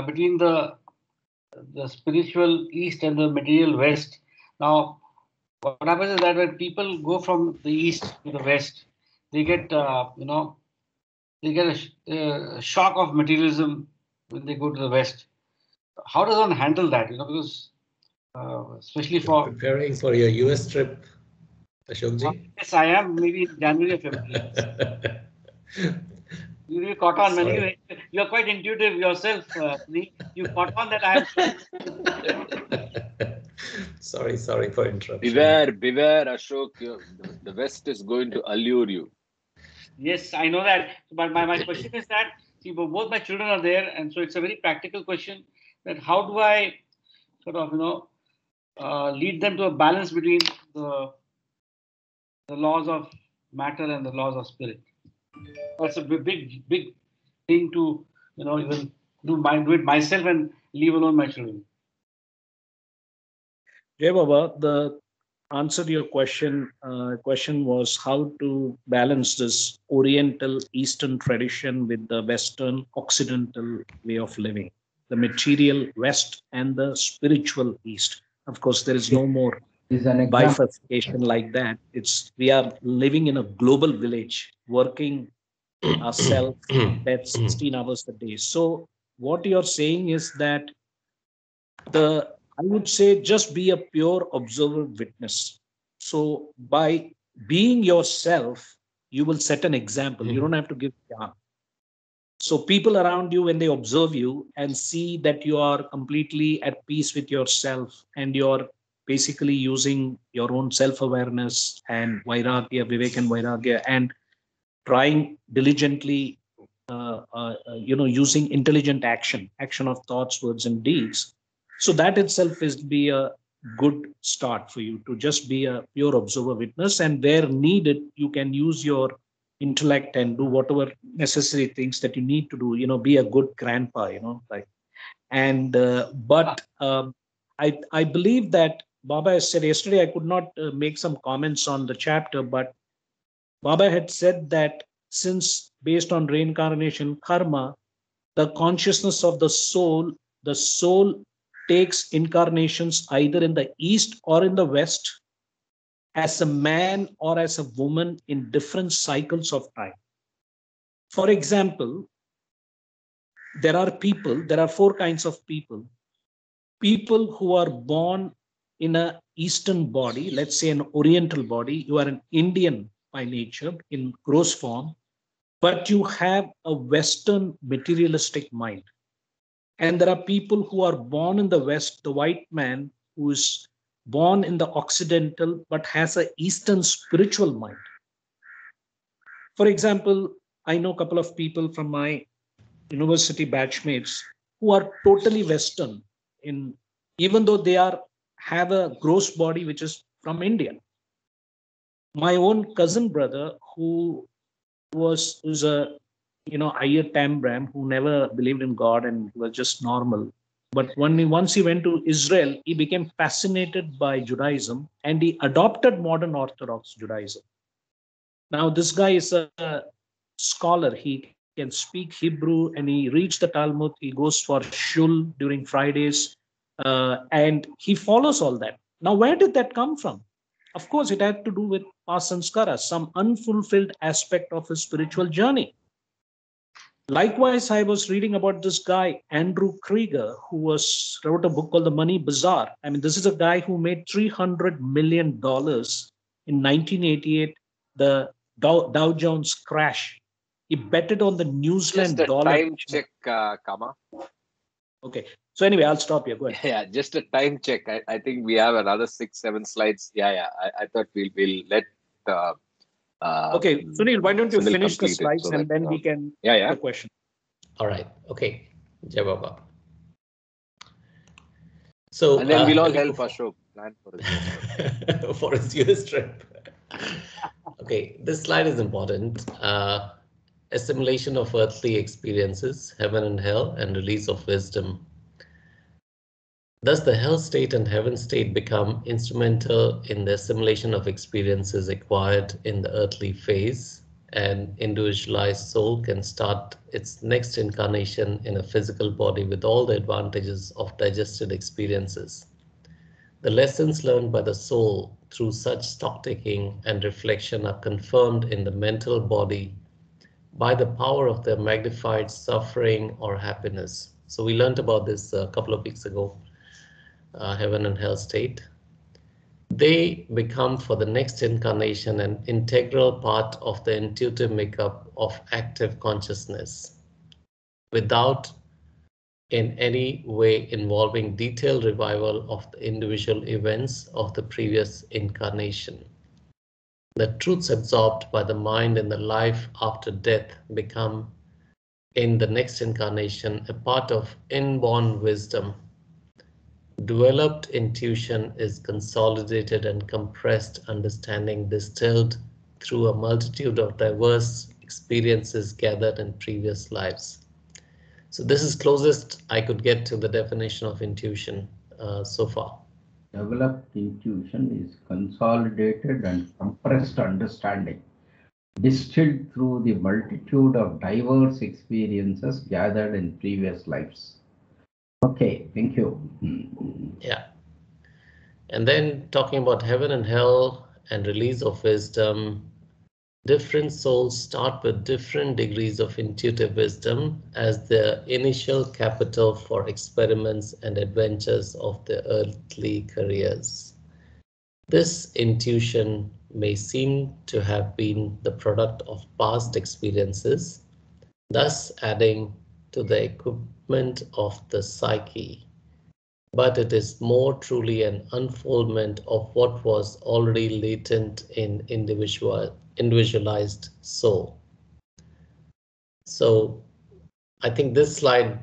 between the spiritual East and the material West. Now, what happens is that when people go from the East to the West, they get they get a shock of materialism when they go to the West. How does one handle that? Because especially for preparing for your US trip, Ashokji? Yes, I am. Maybe in January or February. You caught on when you're quite intuitive yourself. You caught on that I am. Sorry for interruption. Beware, Ashok. The West is going to allure you. Yes, I know that. But my question is that, see, both my children are there, and so it's a very practical question, that how do I sort of, lead them to a balance between the laws of matter and the laws of spirit. That's a big thing to, even do it myself and leave alone my children. Jai Baba, the answer to your question was how to balance this Oriental Eastern tradition with the Western Occidental way of living, the material West and the spiritual East. Of course, there is no more bifurcation like that. We are living in a global village, working ourselves that 16 hours a day. So what you're saying is that I would say just be a pure observer witness. So by being yourself, you will set an example. You don't have to give jhana. So people around you, when they observe you and see that you are completely at peace with yourself and you're basically using your own self-awareness and Vairagya, Vivek and Vairagya, and trying diligently, using intelligent action of thoughts, words, and deeds. So that itself is be a good start for you to just be a pure observer witness, and where needed, you can use your intellect and do whatever necessary things that you need to do. Be a good grandpa. I believe that Baba has said yesterday. I could not make some comments on the chapter, but Baba had said that since based on reincarnation karma, the consciousness of the soul takes incarnations either in the East or in the West, as a man or as a woman in different cycles of time. For example, there are 4 kinds of people. People who are born in an Eastern body, let's say an Oriental body, you are an Indian by nature in gross form, but you have a Western materialistic mind. And there are people who are born in the West, the white man who is born in the Occidental, but has an Eastern spiritual mind. For example, I know a couple of people from my university batchmates who are totally Western, even though they have a gross body which is from India. My own cousin brother, who was a Iyer Tambram, who never believed in God and was just normal. But once he went to Israel, he became fascinated by Judaism and he adopted modern Orthodox Judaism. Now, this guy is a scholar. He can speak Hebrew and he reads the Talmud. He goes for shul during Fridays. And he follows all that. Now, where did that come from? Of course, it had to do with past sanskaras, some unfulfilled aspect of his spiritual journey. Likewise, I was reading about this guy, Andrew Krieger, who wrote a book called The Money Bazaar. I mean, this is a guy who made $300 million in 1988, the Dow Jones crash. He betted on the New Zealand Just a dollar. time check, Kama. Okay. So anyway, I'll stop here. Go ahead. Yeah, just a time check. I think we have another 6-7 slides. Yeah. I thought we'll let. Okay, Sunil, why don't you Sunil finish the complete it slides so and that, then we can yeah. the question. All right. Okay. Jai Baba. So And then we'll all help Ashok plan for his trip. For his US trip. Okay, this slide is important. Assimilation of earthly experiences, heaven and hell, and release of wisdom. Thus, the hell state and heaven state become instrumental in the assimilation of experiences acquired in the earthly phase. An individualized soul can start its next incarnation in a physical body with all the advantages of digested experiences. The lessons learned by the soul through such stock-taking and reflection are confirmed in the mental body by the power of their magnified suffering or happiness. So we learned about this a couple of weeks ago. Heaven and hell state. They become for the next incarnation an integral part of the intuitive makeup of active consciousness, without in any way involving detailed revival of the individual events of the previous incarnation. The truths absorbed by the mind in the life after death become in the next incarnation a part of inborn wisdom. Developed intuition is consolidated and compressed understanding distilled through a multitude of diverse experiences gathered in previous lives. So this is closest I could get to the definition of intuition so far. Developed intuition is consolidated and compressed understanding, distilled through the multitude of diverse experiences gathered in previous lives. Okay, thank you. Yeah. And then talking about heaven and hell and release of wisdom, different souls start with different degrees of intuitive wisdom as their initial capital for experiments and adventures of their earthly careers. This intuition may seem to have been the product of past experiences, thus adding to the equipment of the psyche. But it is more truly an unfoldment of what was already latent in individualized soul. So I think this slide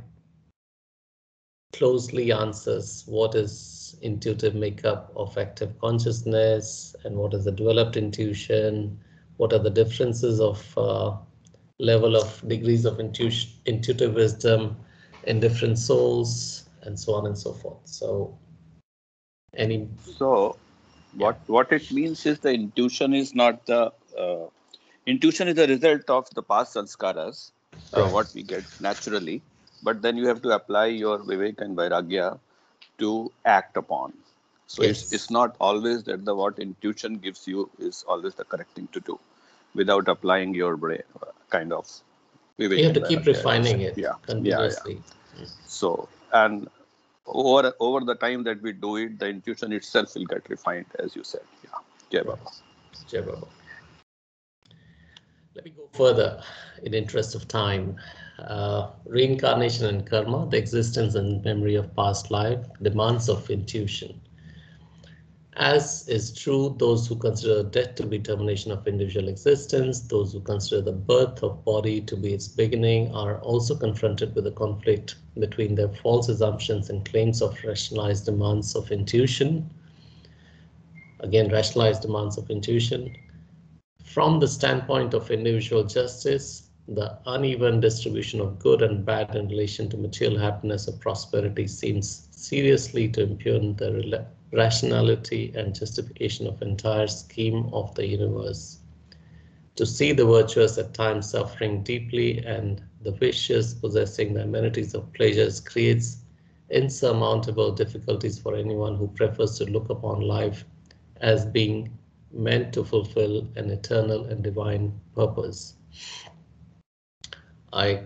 closely answers what is intuitive makeup of active consciousness and what is the developed intuition, what are the differences of level of degrees of intuitive wisdom in different souls, and so on and so forth. So what it means is the intuition is not the intuition is the result of the past sanskaras, what we get naturally, but then you have to apply your vivek and vairagya to act upon. So yes. it's not always that the what intuition gives you is always the correct thing to do without applying your brain kind of vivek. You have to keep refining it continuously. Yeah. So, and over the time that we do it, the intuition itself will get refined, as you said. Yeah. Jai Baba. Jai Baba. Let me go further in interest of time. Reincarnation and karma, the existence and memory of past life, demands of intuition. As is true, those who consider death to be termination of individual existence, those who consider the birth of body to be its beginning, are also confronted with a conflict between their false assumptions and claims of rationalized demands of intuition. Again, rationalized demands of intuition. From the standpoint of individual justice, the uneven distribution of good and bad in relation to material happiness or prosperity seems seriously to impugn the rationality and justification of entire scheme of the universe. To see the virtuous at times suffering deeply and the vicious possessing the amenities of pleasures creates insurmountable difficulties for anyone who prefers to look upon life as being meant to fulfill an eternal and divine purpose. I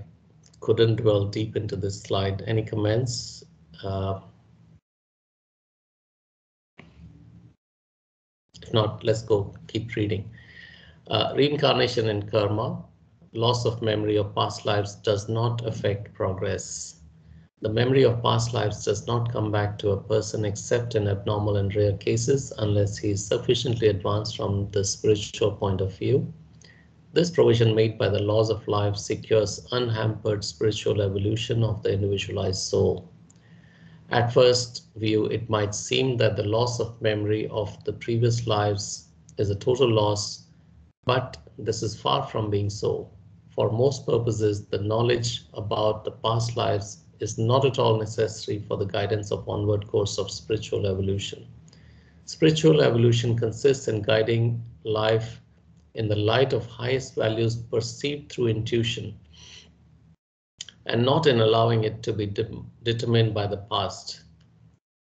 couldn't dwell deep into this slide. Any comments? If not, let's go keep reading. Reincarnation and Karma. Loss of memory of past lives does not affect progress. The memory of past lives does not come back to a person except in abnormal and rare cases unless he is sufficiently advanced from the spiritual point of view. This provision made by the laws of life secures unhampered spiritual evolution of the individualized soul. At first view, it might seem that the loss of memory of the previous lives is a total loss, but this is far from being so. For most purposes, the knowledge about the past lives is not at all necessary for the guidance of onward course of spiritual evolution. Spiritual evolution consists in guiding life in the light of highest values perceived through intuition, and not in allowing it to be determined by the past.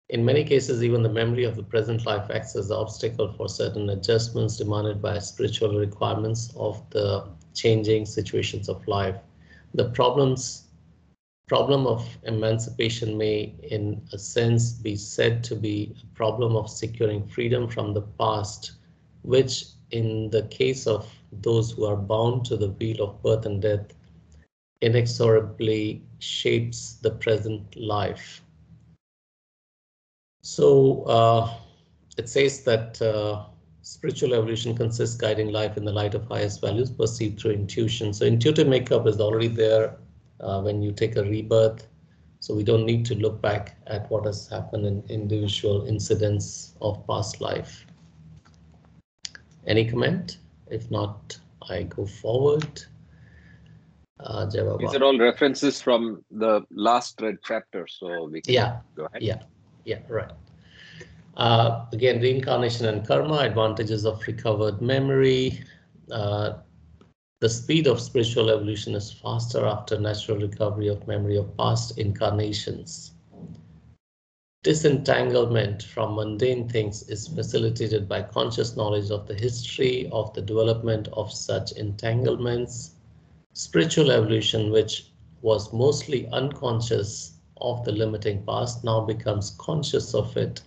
In many cases, even the memory of the present life acts as an obstacle for certain adjustments demanded by spiritual requirements of the changing situations of life. The problem of emancipation may, in a sense, be said to be a problem of securing freedom from the past, which, in the case of those who are bound to the wheel of birth and death, inexorably shapes the present life. So it says that spiritual evolution consists guiding life in the light of highest values perceived through intuition. So intuitive makeup is already there when you take a rebirth. So we don't need to look back at what has happened in individual incidents of past life. Any comment? If not, I go forward. These are all references from the last read chapter, so we can go ahead. Yeah, right. Again, reincarnation and karma, advantages of recovered memory. The speed of spiritual evolution is faster after natural recovery of memory of past incarnations. Disentanglement from mundane things is facilitated by conscious knowledge of the history of the development of such entanglements. Spiritual evolution, which was mostly unconscious of the limiting past, now becomes conscious of it.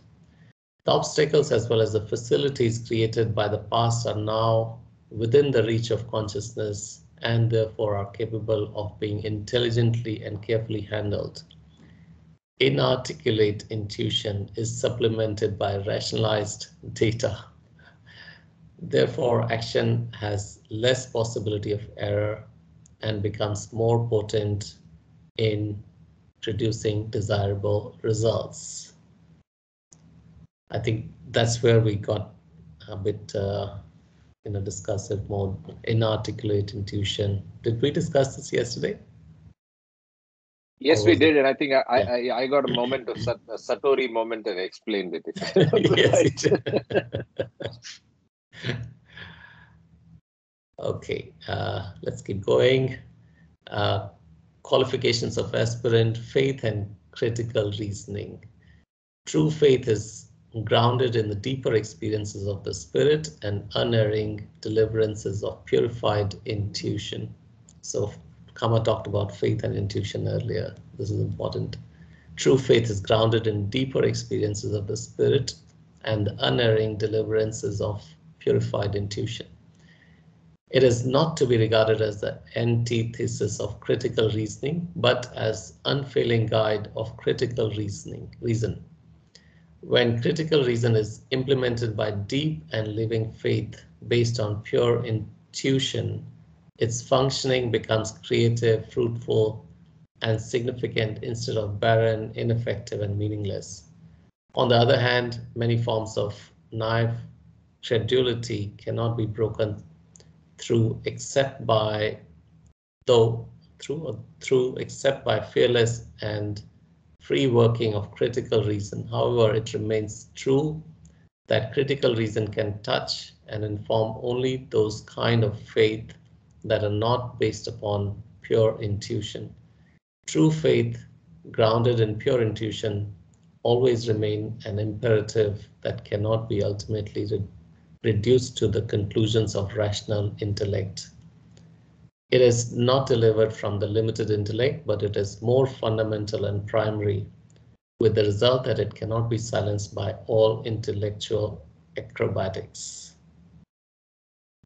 The obstacles as well as the facilities created by the past are now within the reach of consciousness and therefore are capable of being intelligently and carefully handled. Inarticulate intuition is supplemented by rationalized data. Therefore, action has less possibility of error and becomes more potent in producing desirable results. I think that's where we got a bit in a discursive mode. Inarticulate intuition. Did we discuss this yesterday? Yes, we did, and I think I got a moment of a Satori moment and explained it. Yes, you did. Okay, let's keep going. Qualifications of aspirant, faith and critical reasoning. True faith is grounded in the deeper experiences of the spirit and unerring deliverances of purified intuition. So Kama talked about faith and intuition earlier. This is important. True faith is grounded in deeper experiences of the spirit and the unerring deliverances of purified intuition. It is not to be regarded as the antithesis of critical reasoning, but as unfailing guide of critical reason. When critical reason is implemented by deep and living faith based on pure intuition, its functioning becomes creative, fruitful, and significant instead of barren, ineffective, and meaningless. On the other hand, many forms of naive credulity cannot be broken through except by fearless and free working of critical reason. However, it remains true that critical reason can touch and inform only those kind of faith that are not based upon pure intuition. True faith grounded in pure intuition always remain an imperative that cannot be ultimately reduced to the conclusions of rational intellect. It is not delivered from the limited intellect, but it is more fundamental and primary, with the result that it cannot be silenced by all intellectual acrobatics.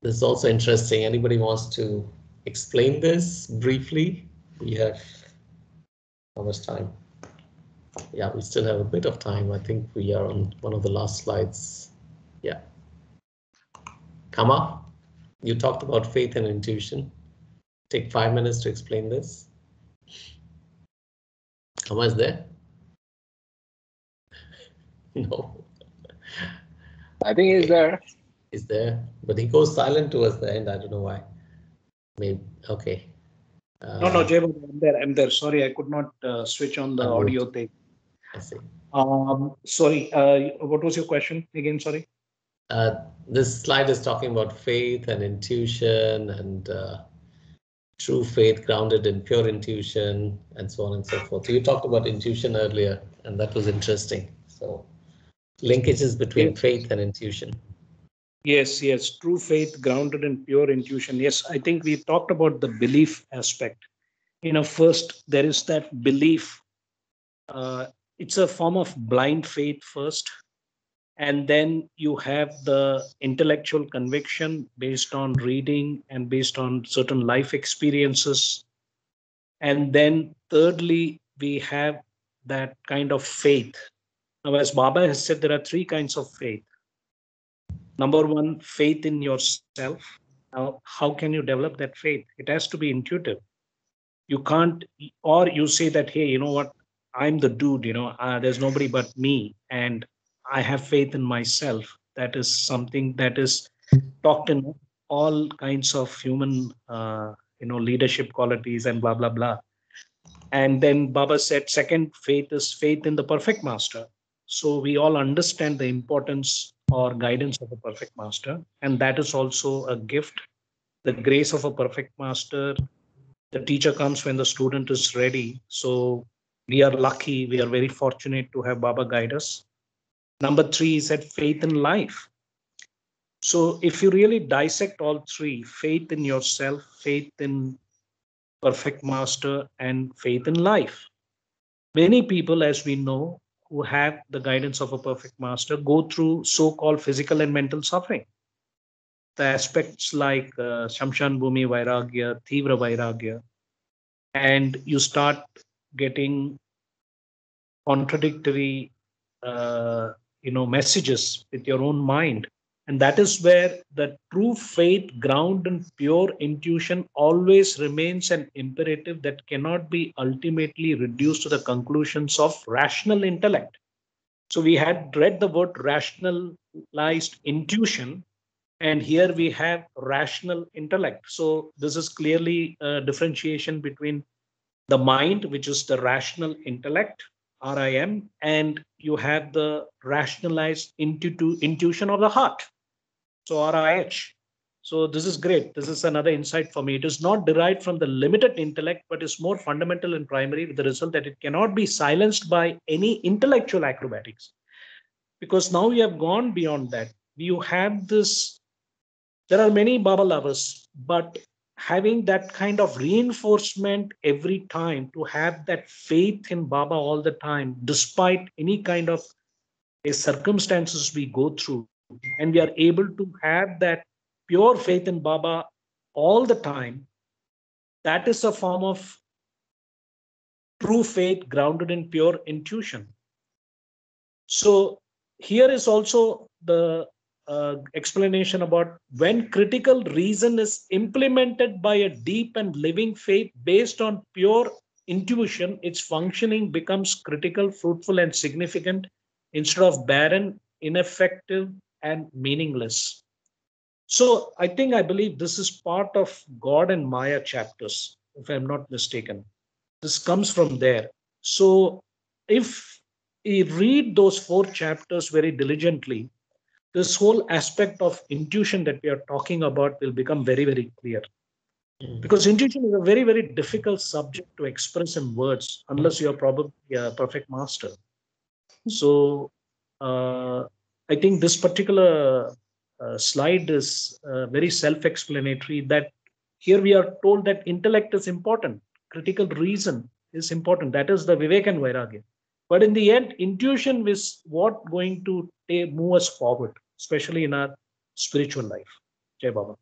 This is also interesting. Anybody wants to explain this briefly? We have how much time? Yeah, we still have a bit of time. I think we are on one of the last slides. Yeah. Kama, you talked about faith and intuition. Take 5 minutes to explain this. Kama is there? No. I think he's there. He's there, but he goes silent towards the end. I don't know why. Maybe, okay. No, Jay, I'm there. Sorry, I could not switch on the audio thing. I see. Sorry, what was your question again? Sorry. This slide is talking about faith and intuition and true faith grounded in pure intuition and so on and so forth. So you talked about intuition earlier, and that was interesting. So linkages between faith and intuition. Yes, true faith grounded in pure intuition. Yes, I think we talked about the belief aspect. First there is that belief. It's a form of blind faith first, and then you have the intellectual conviction based on reading and based on certain life experiences. And then thirdly, we have that kind of faith. Now, as Baba has said, there are three kinds of faith. Number one, faith in yourself. Now, how can you develop that faith? It has to be intuitive. You can't, or you say that, hey, you know what, I'm the dude, there's nobody but me, and I have faith in myself. That is something that is talked in all kinds of human, leadership qualities and blah, blah, blah. And then Baba said, second faith is faith in the perfect master. So we all understand the importance or guidance of a perfect master. And that is also a gift, the grace of a perfect master. The teacher comes when the student is ready. So we are lucky, we are very fortunate to have Baba guide us. Number three is that faith in life. So if you really dissect all three, faith in yourself, faith in perfect master, and faith in life. Many people, as we know, who have the guidance of a perfect master go through so-called physical and mental suffering. The aspects like Shamshan Bhumi Vairagya, Tivra Vairagya, and you start getting contradictory messages with your own mind. And that is where the true faith ground in pure intuition always remains an imperative that cannot be ultimately reduced to the conclusions of rational intellect. So we had read the word rationalized intuition, and here we have rational intellect. So this is clearly a differentiation between the mind, which is the rational intellect, RIM, and you have the rationalized intuition of the heart, so RIH. So this is great. This is another insight for me. It is not derived from the limited intellect, but is more fundamental and primary, with the result that it cannot be silenced by any intellectual acrobatics. Because now we have gone beyond that. You have this, there are many Baba lovers, but having that kind of reinforcement every time, to have that faith in Baba all the time, despite any kind of circumstances we go through, and we are able to have that pure faith in Baba all the time, that is a form of true faith grounded in pure intuition. So here is also the explanation about when critical reason is implemented by a deep and living faith based on pure intuition, its functioning becomes critical, fruitful, and significant instead of barren, ineffective, and meaningless. So I believe this is part of God and Maya chapters, if I'm not mistaken. This comes from there. So if we read those 4 chapters very diligently, this whole aspect of intuition that we are talking about will become very, very clear. Because intuition is a very, very difficult subject to express in words unless you're probably a perfect master. So I think this particular slide is very self-explanatory, that here we are told that intellect is important, critical reason is important. That is the Vivek and Vairagya. But in the end, intuition is what going to move us forward, especially in our spiritual life. Jai Baba.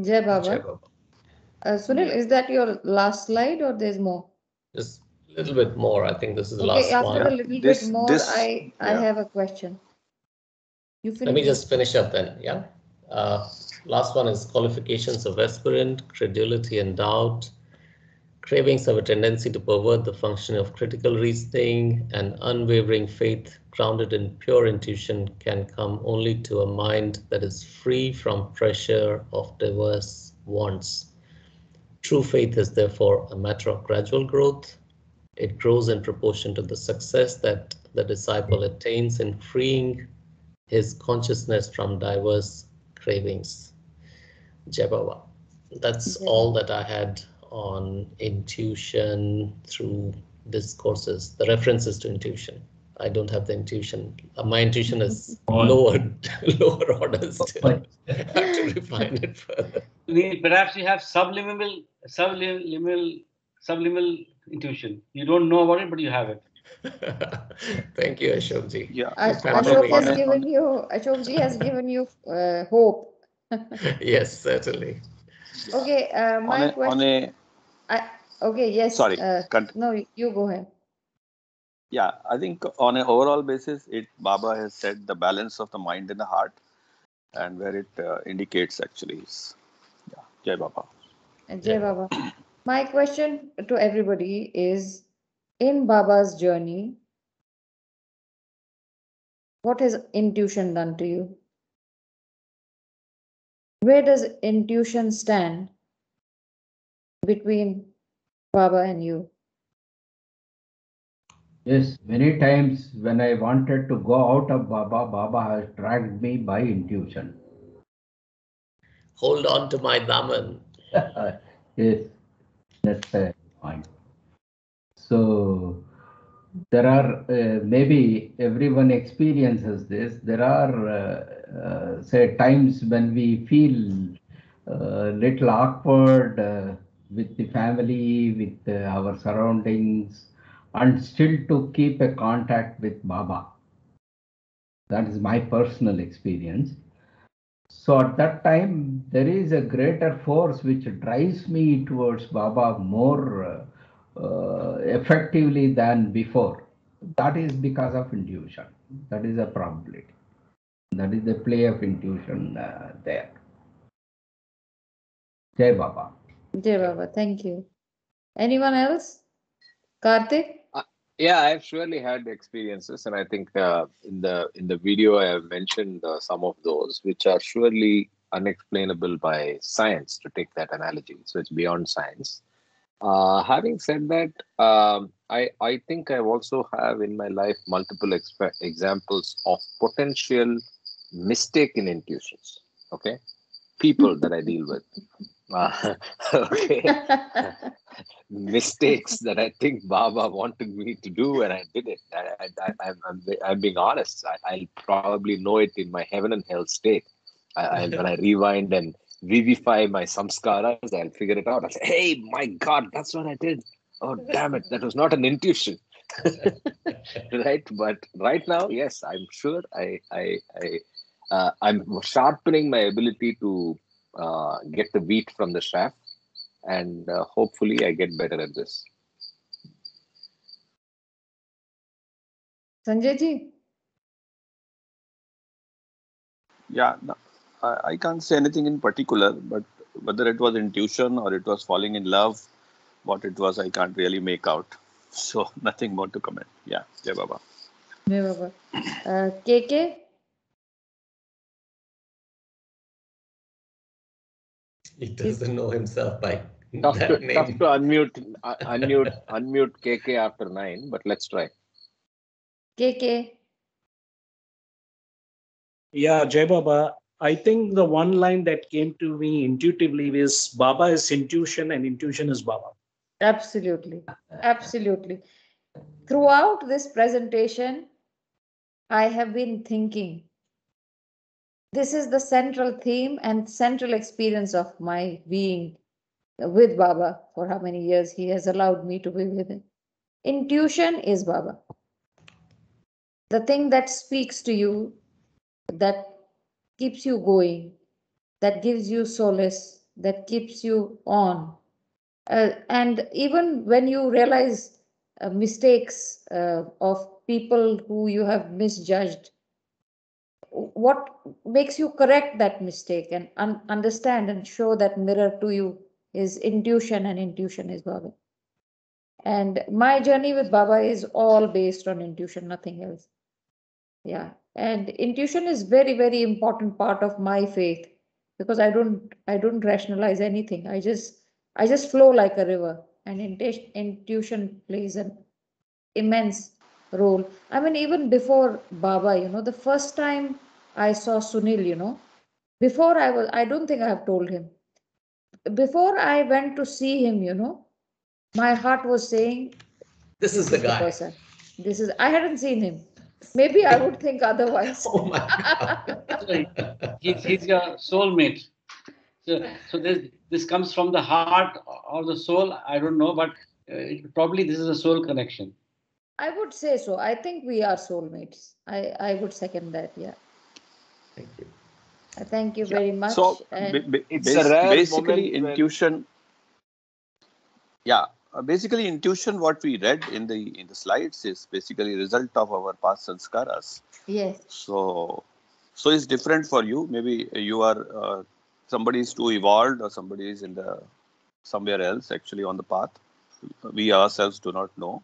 Jai Baba. Jai Baba. Sunil, is that your last slide or there's more? Just a little bit more. I think this is the Okay, last after one. a little bit more, I have a question. You finish. Let me just finish up then. Yeah. Last one is qualifications of aspirant, credulity and doubt. Cravings have a tendency to pervert the function of critical reasoning, and unwavering faith grounded in pure intuition can come only to a mind that is free from pressure of diverse wants. True faith is therefore a matter of gradual growth. It grows in proportion to the success that the disciple attains in freeing his consciousness from diverse cravings. Jai Baba. That's all that I had on intuition through discourses, the references to intuition. I don't have the intuition. My intuition is lower orders still. I have to refine it further. Perhaps you have subliminal intuition. You don't know about it, but you have it. Thank you, Ashokji. Yeah. Ashokji has given you hope. Yes, certainly. Okay, my question. Okay, yes. Sorry. No, you go ahead. Yeah, I think on an overall basis, Baba has said the balance of the mind and the heart, and where it indicates actually is. Yeah, Jai Baba. Jai Baba. My question to everybody is, in Baba's journey, what has intuition done to you? Where does intuition stand between Baba and you? Yes, many times when I wanted to go out of Baba, Baba has dragged me by intuition. Hold on to my daman. Yes, that's a point. So there are, maybe everyone experiences this. There are, say, times when we feel a little awkward with the family, with our surroundings, and still to keep a contact with Baba. That is my personal experience. So at that time, there is a greater force which drives me towards Baba more effectively than before. That is because of intuition. That is a probability. That is the play of intuition there. Jai Baba. Jai Baba, thank you. Anyone else? Karthik? Yeah, I've surely had experiences, and I think in the video I have mentioned some of those, which are surely unexplainable by science, to take that analogy. So it's beyond science. Having said that, I think I also have in my life multiple examples of potential mistaken intuitions. Okay, people that I deal with. Okay. Mistakes that I think Baba wanted me to do, and I did it. I'm being honest. I'll probably know it in my heaven and hell state. When I rewind and vivify my samskaras, I'll figure it out. I'll say, hey, my God, that's what I did. Oh, damn it. That was not an intuition. Right? But right now, yes, I'm sure I'm sharpening my ability to get the wheat from the chaff. And hopefully I get better at this. Sanjay ji? Yeah, no, I can't say anything in particular, but whether it was intuition or it was falling in love, what it was, I can't really make out. So nothing more to comment. Yeah, Jai Baba. Jai Baba. KK? He doesn't know himself by Tough that to name. unmute KK after 9, but let's try. KK? Yeah, Jai Baba. I think the one line that came to me intuitively is Baba is intuition and intuition is Baba. Absolutely. Absolutely. Throughout this presentation, I have been thinking this is the central theme and central experience of my being with Baba for how many years he has allowed me to be with him. Intuition is Baba. The thing that speaks to you, that keeps you going, that gives you solace, that keeps you on. And even when you realize mistakes of people who you have misjudged, what makes you correct that mistake and understand and show that mirror to you is intuition, and intuition is Baba. And my journey with Baba is all based on intuition, nothing else. Yeah. And intuition is very, very important part of my faith because I don't rationalize anything. I just flow like a river, and intuition plays an immense role. I mean, even before Baba, the first time I saw Sunil, before I don't think I have told him. Before I went to see him, my heart was saying, This is the the guy. person. I hadn't seen him. Maybe I would think otherwise. Oh my God. He's your soulmate. So this comes from the heart or the soul. I don't know, but probably this is a soul connection. I would say so. I think we are soulmates. I would second that. Yeah. Thank you. Thank you very much. So And It's a rare basically moment when- intuition. Yeah, basically intuition. What we read in the slides is basically a result of our past sanskaras. yes, So it's different for you. Maybe you are somebody is too evolved, or somebody is in the somewhere else actually on the path. We ourselves do not know.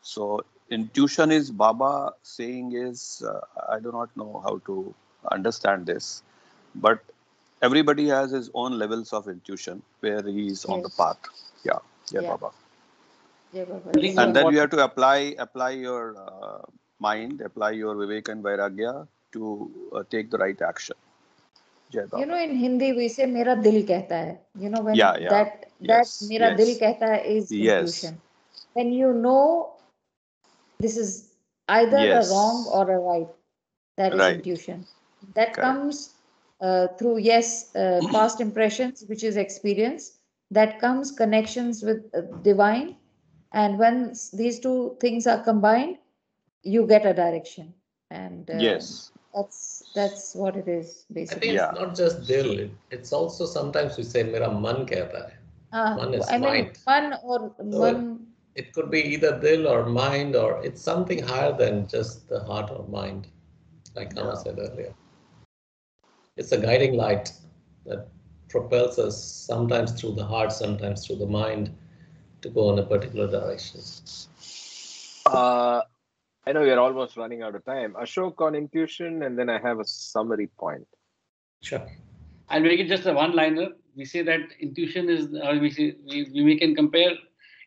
So intuition is Baba saying is I do not know how to understand this, but everybody has his own levels of intuition where he is on the Yes. path. Yeah, Yeah. Baba. yeah, Baba. Linka, And then what- you have to apply your mind, apply your Vivek and Vairagya to take the right action. Jai Baba. In Hindi we say "Mera dil kehta hai." When Yeah, yeah. that Yes, "Mera dil yes. kehta hai" is Yes. intuition. When you know this is either a wrong Yes. or a right, that is Right. intuition. That Correct. comes through past impressions, which is experience. That comes connections with divine, and when these two things are combined, you get a direction, and Yes. that's what it is I basically. think it's Yeah. not just dil. It's also sometimes we say mera man kehta hai. Man is I mean, mind. man or So man. it could be either dil or mind, or it's something higher than just the heart or mind, like Kama said earlier. It's a guiding light that propels us sometimes through the heart, sometimes through the mind to go in a particular direction. I know we are almost running out of time. Ashok on intuition, and then I have a summary point. Sure. I'll make it just a one-liner. We say that intuition is, or we can compare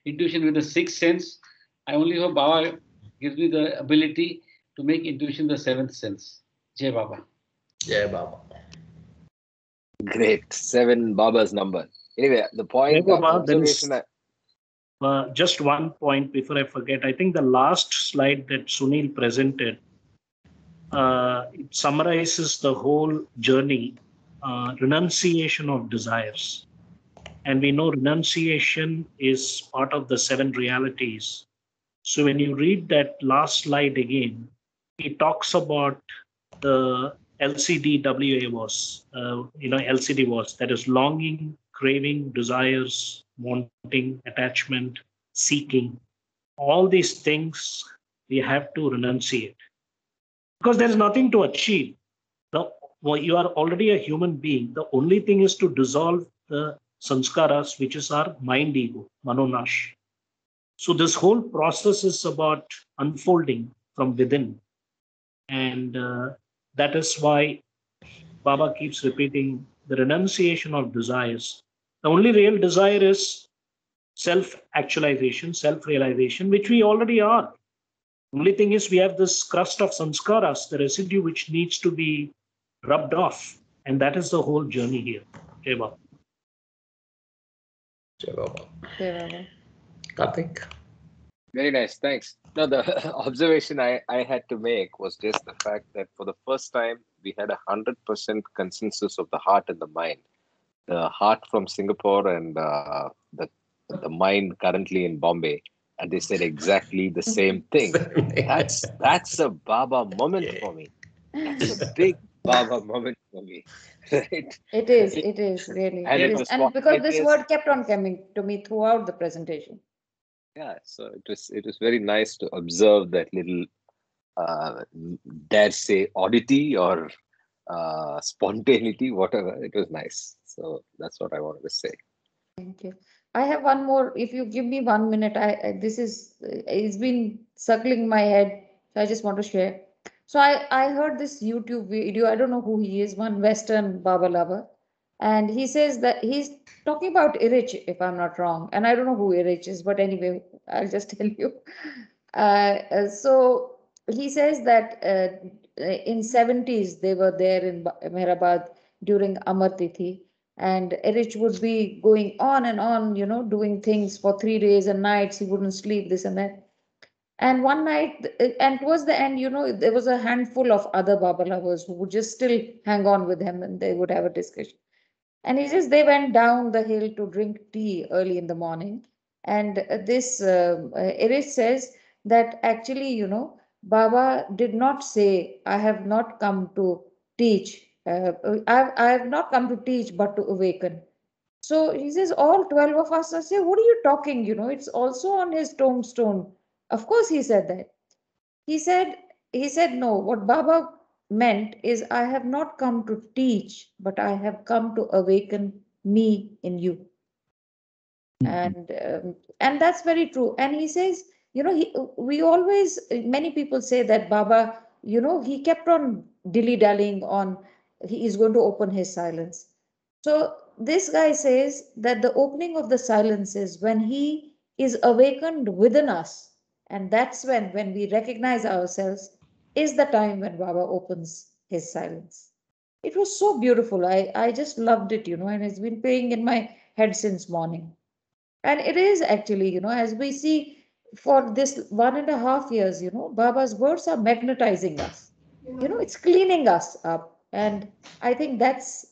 intuition with the sixth sense. I only hope Baba gives me the ability to make intuition the seventh sense. Jai Baba. Jai Baba. Great. 7 Baba's number. Anyway, the point Jai of Baba, there is- observation. Just one point before I forget. I think the last slide that Sunil presented, it summarizes the whole journey, renunciation of desires. And we know renunciation is part of the 7 realities. So when you read that last slide again, it talks about the LCD was, LCD was, that is longing, craving, desires, wanting, attachment, seeking. All these things we have to renunciate because there is nothing to achieve. You are already a human being. The only thing is to dissolve the sanskaras, which is our mind ego, manonash. So this whole process is about unfolding from within. And that is why Baba keeps repeating the renunciation of desires. The only real desire is self-actualization, self-realization, which we already are. Only thing is we have this crust of sanskaras, the residue which needs to be rubbed off. And that is the whole journey here. Jai Baba. Jai Baba. Jai Baba. Karthik? Very nice, thanks. No, the observation I had to make was just the fact that for the first time we had 100% consensus of the heart and the mind. The heart from Singapore and the mind currently in Bombay, and they said exactly the same thing. That's a Baba moment for me. That's a big Baba moment for me, right? It is really. And It it is. was And because this spontaneous. word kept on coming to me throughout the presentation. Yeah, so it was very nice to observe that little dare say oddity or spontaneity, whatever. It was nice. So that's what I wanted to say. Thank you. I have one more. If you give me 1 minute, this is it's been circling my head, so I just want to share. So I heard this YouTube video. I don't know who he is. One Western Baba lover, and he says that he's talking about Irich, if I'm not wrong. And I don't know who Irich is, but anyway, I'll just tell you. So he says that in 70s they were there in Mehrabad during Amar Tithi, and Erich would be going on and on, doing things for 3 days and nights. He wouldn't sleep, this and that. And one night, and towards the end, there was a handful of other Baba lovers who would just still hang on with him, and they would have a discussion. And he says they went down the hill to drink tea early in the morning. And this Erich says that actually, Baba did not say, I have not come to teach. I have not come to teach, but to awaken. So he says, all 12 of us are saying, what are you talking? It's also on his tombstone. Of course, he said that. He said, no, what Baba meant is, I have not come to teach, but I have come to awaken me in you. And that's very true. And he says, we always, many people say that Baba, he kept on dilly-dallying on, he is going to open his silence. So this guy says that the opening of the silence is when he is awakened within us. And that's when we recognize ourselves, is the time when Baba opens his silence. It was so beautiful. I just loved it, and it's been playing in my head since morning. And it is actually, as we see for this 1.5 years, Baba's words are magnetizing us. It's cleaning us up. And I think that's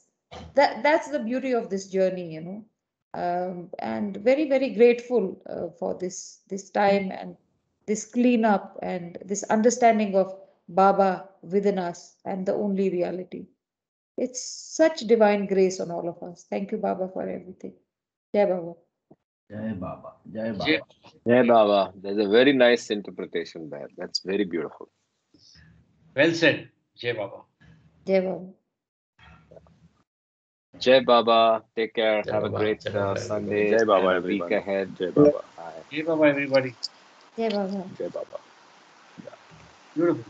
the beauty of this journey, and very, very grateful for this time and this cleanup and this understanding of Baba within us and the only reality. It's such divine grace on all of us. Thank you, Baba, for everything. Jai Baba. Jai Baba. Jai Baba. Jai- Yeah, Baba. There's a very nice interpretation there. That's very beautiful. Well said, Jai Baba. Jai Baba. Jai Baba. Take care. Jai Have a Baba. great Jai Baba, Sunday Jai Baba, and a week everyone. ahead. Jai Baba. Bye. Jai Baba, everybody. Jai Baba. Jai Baba. Beautiful.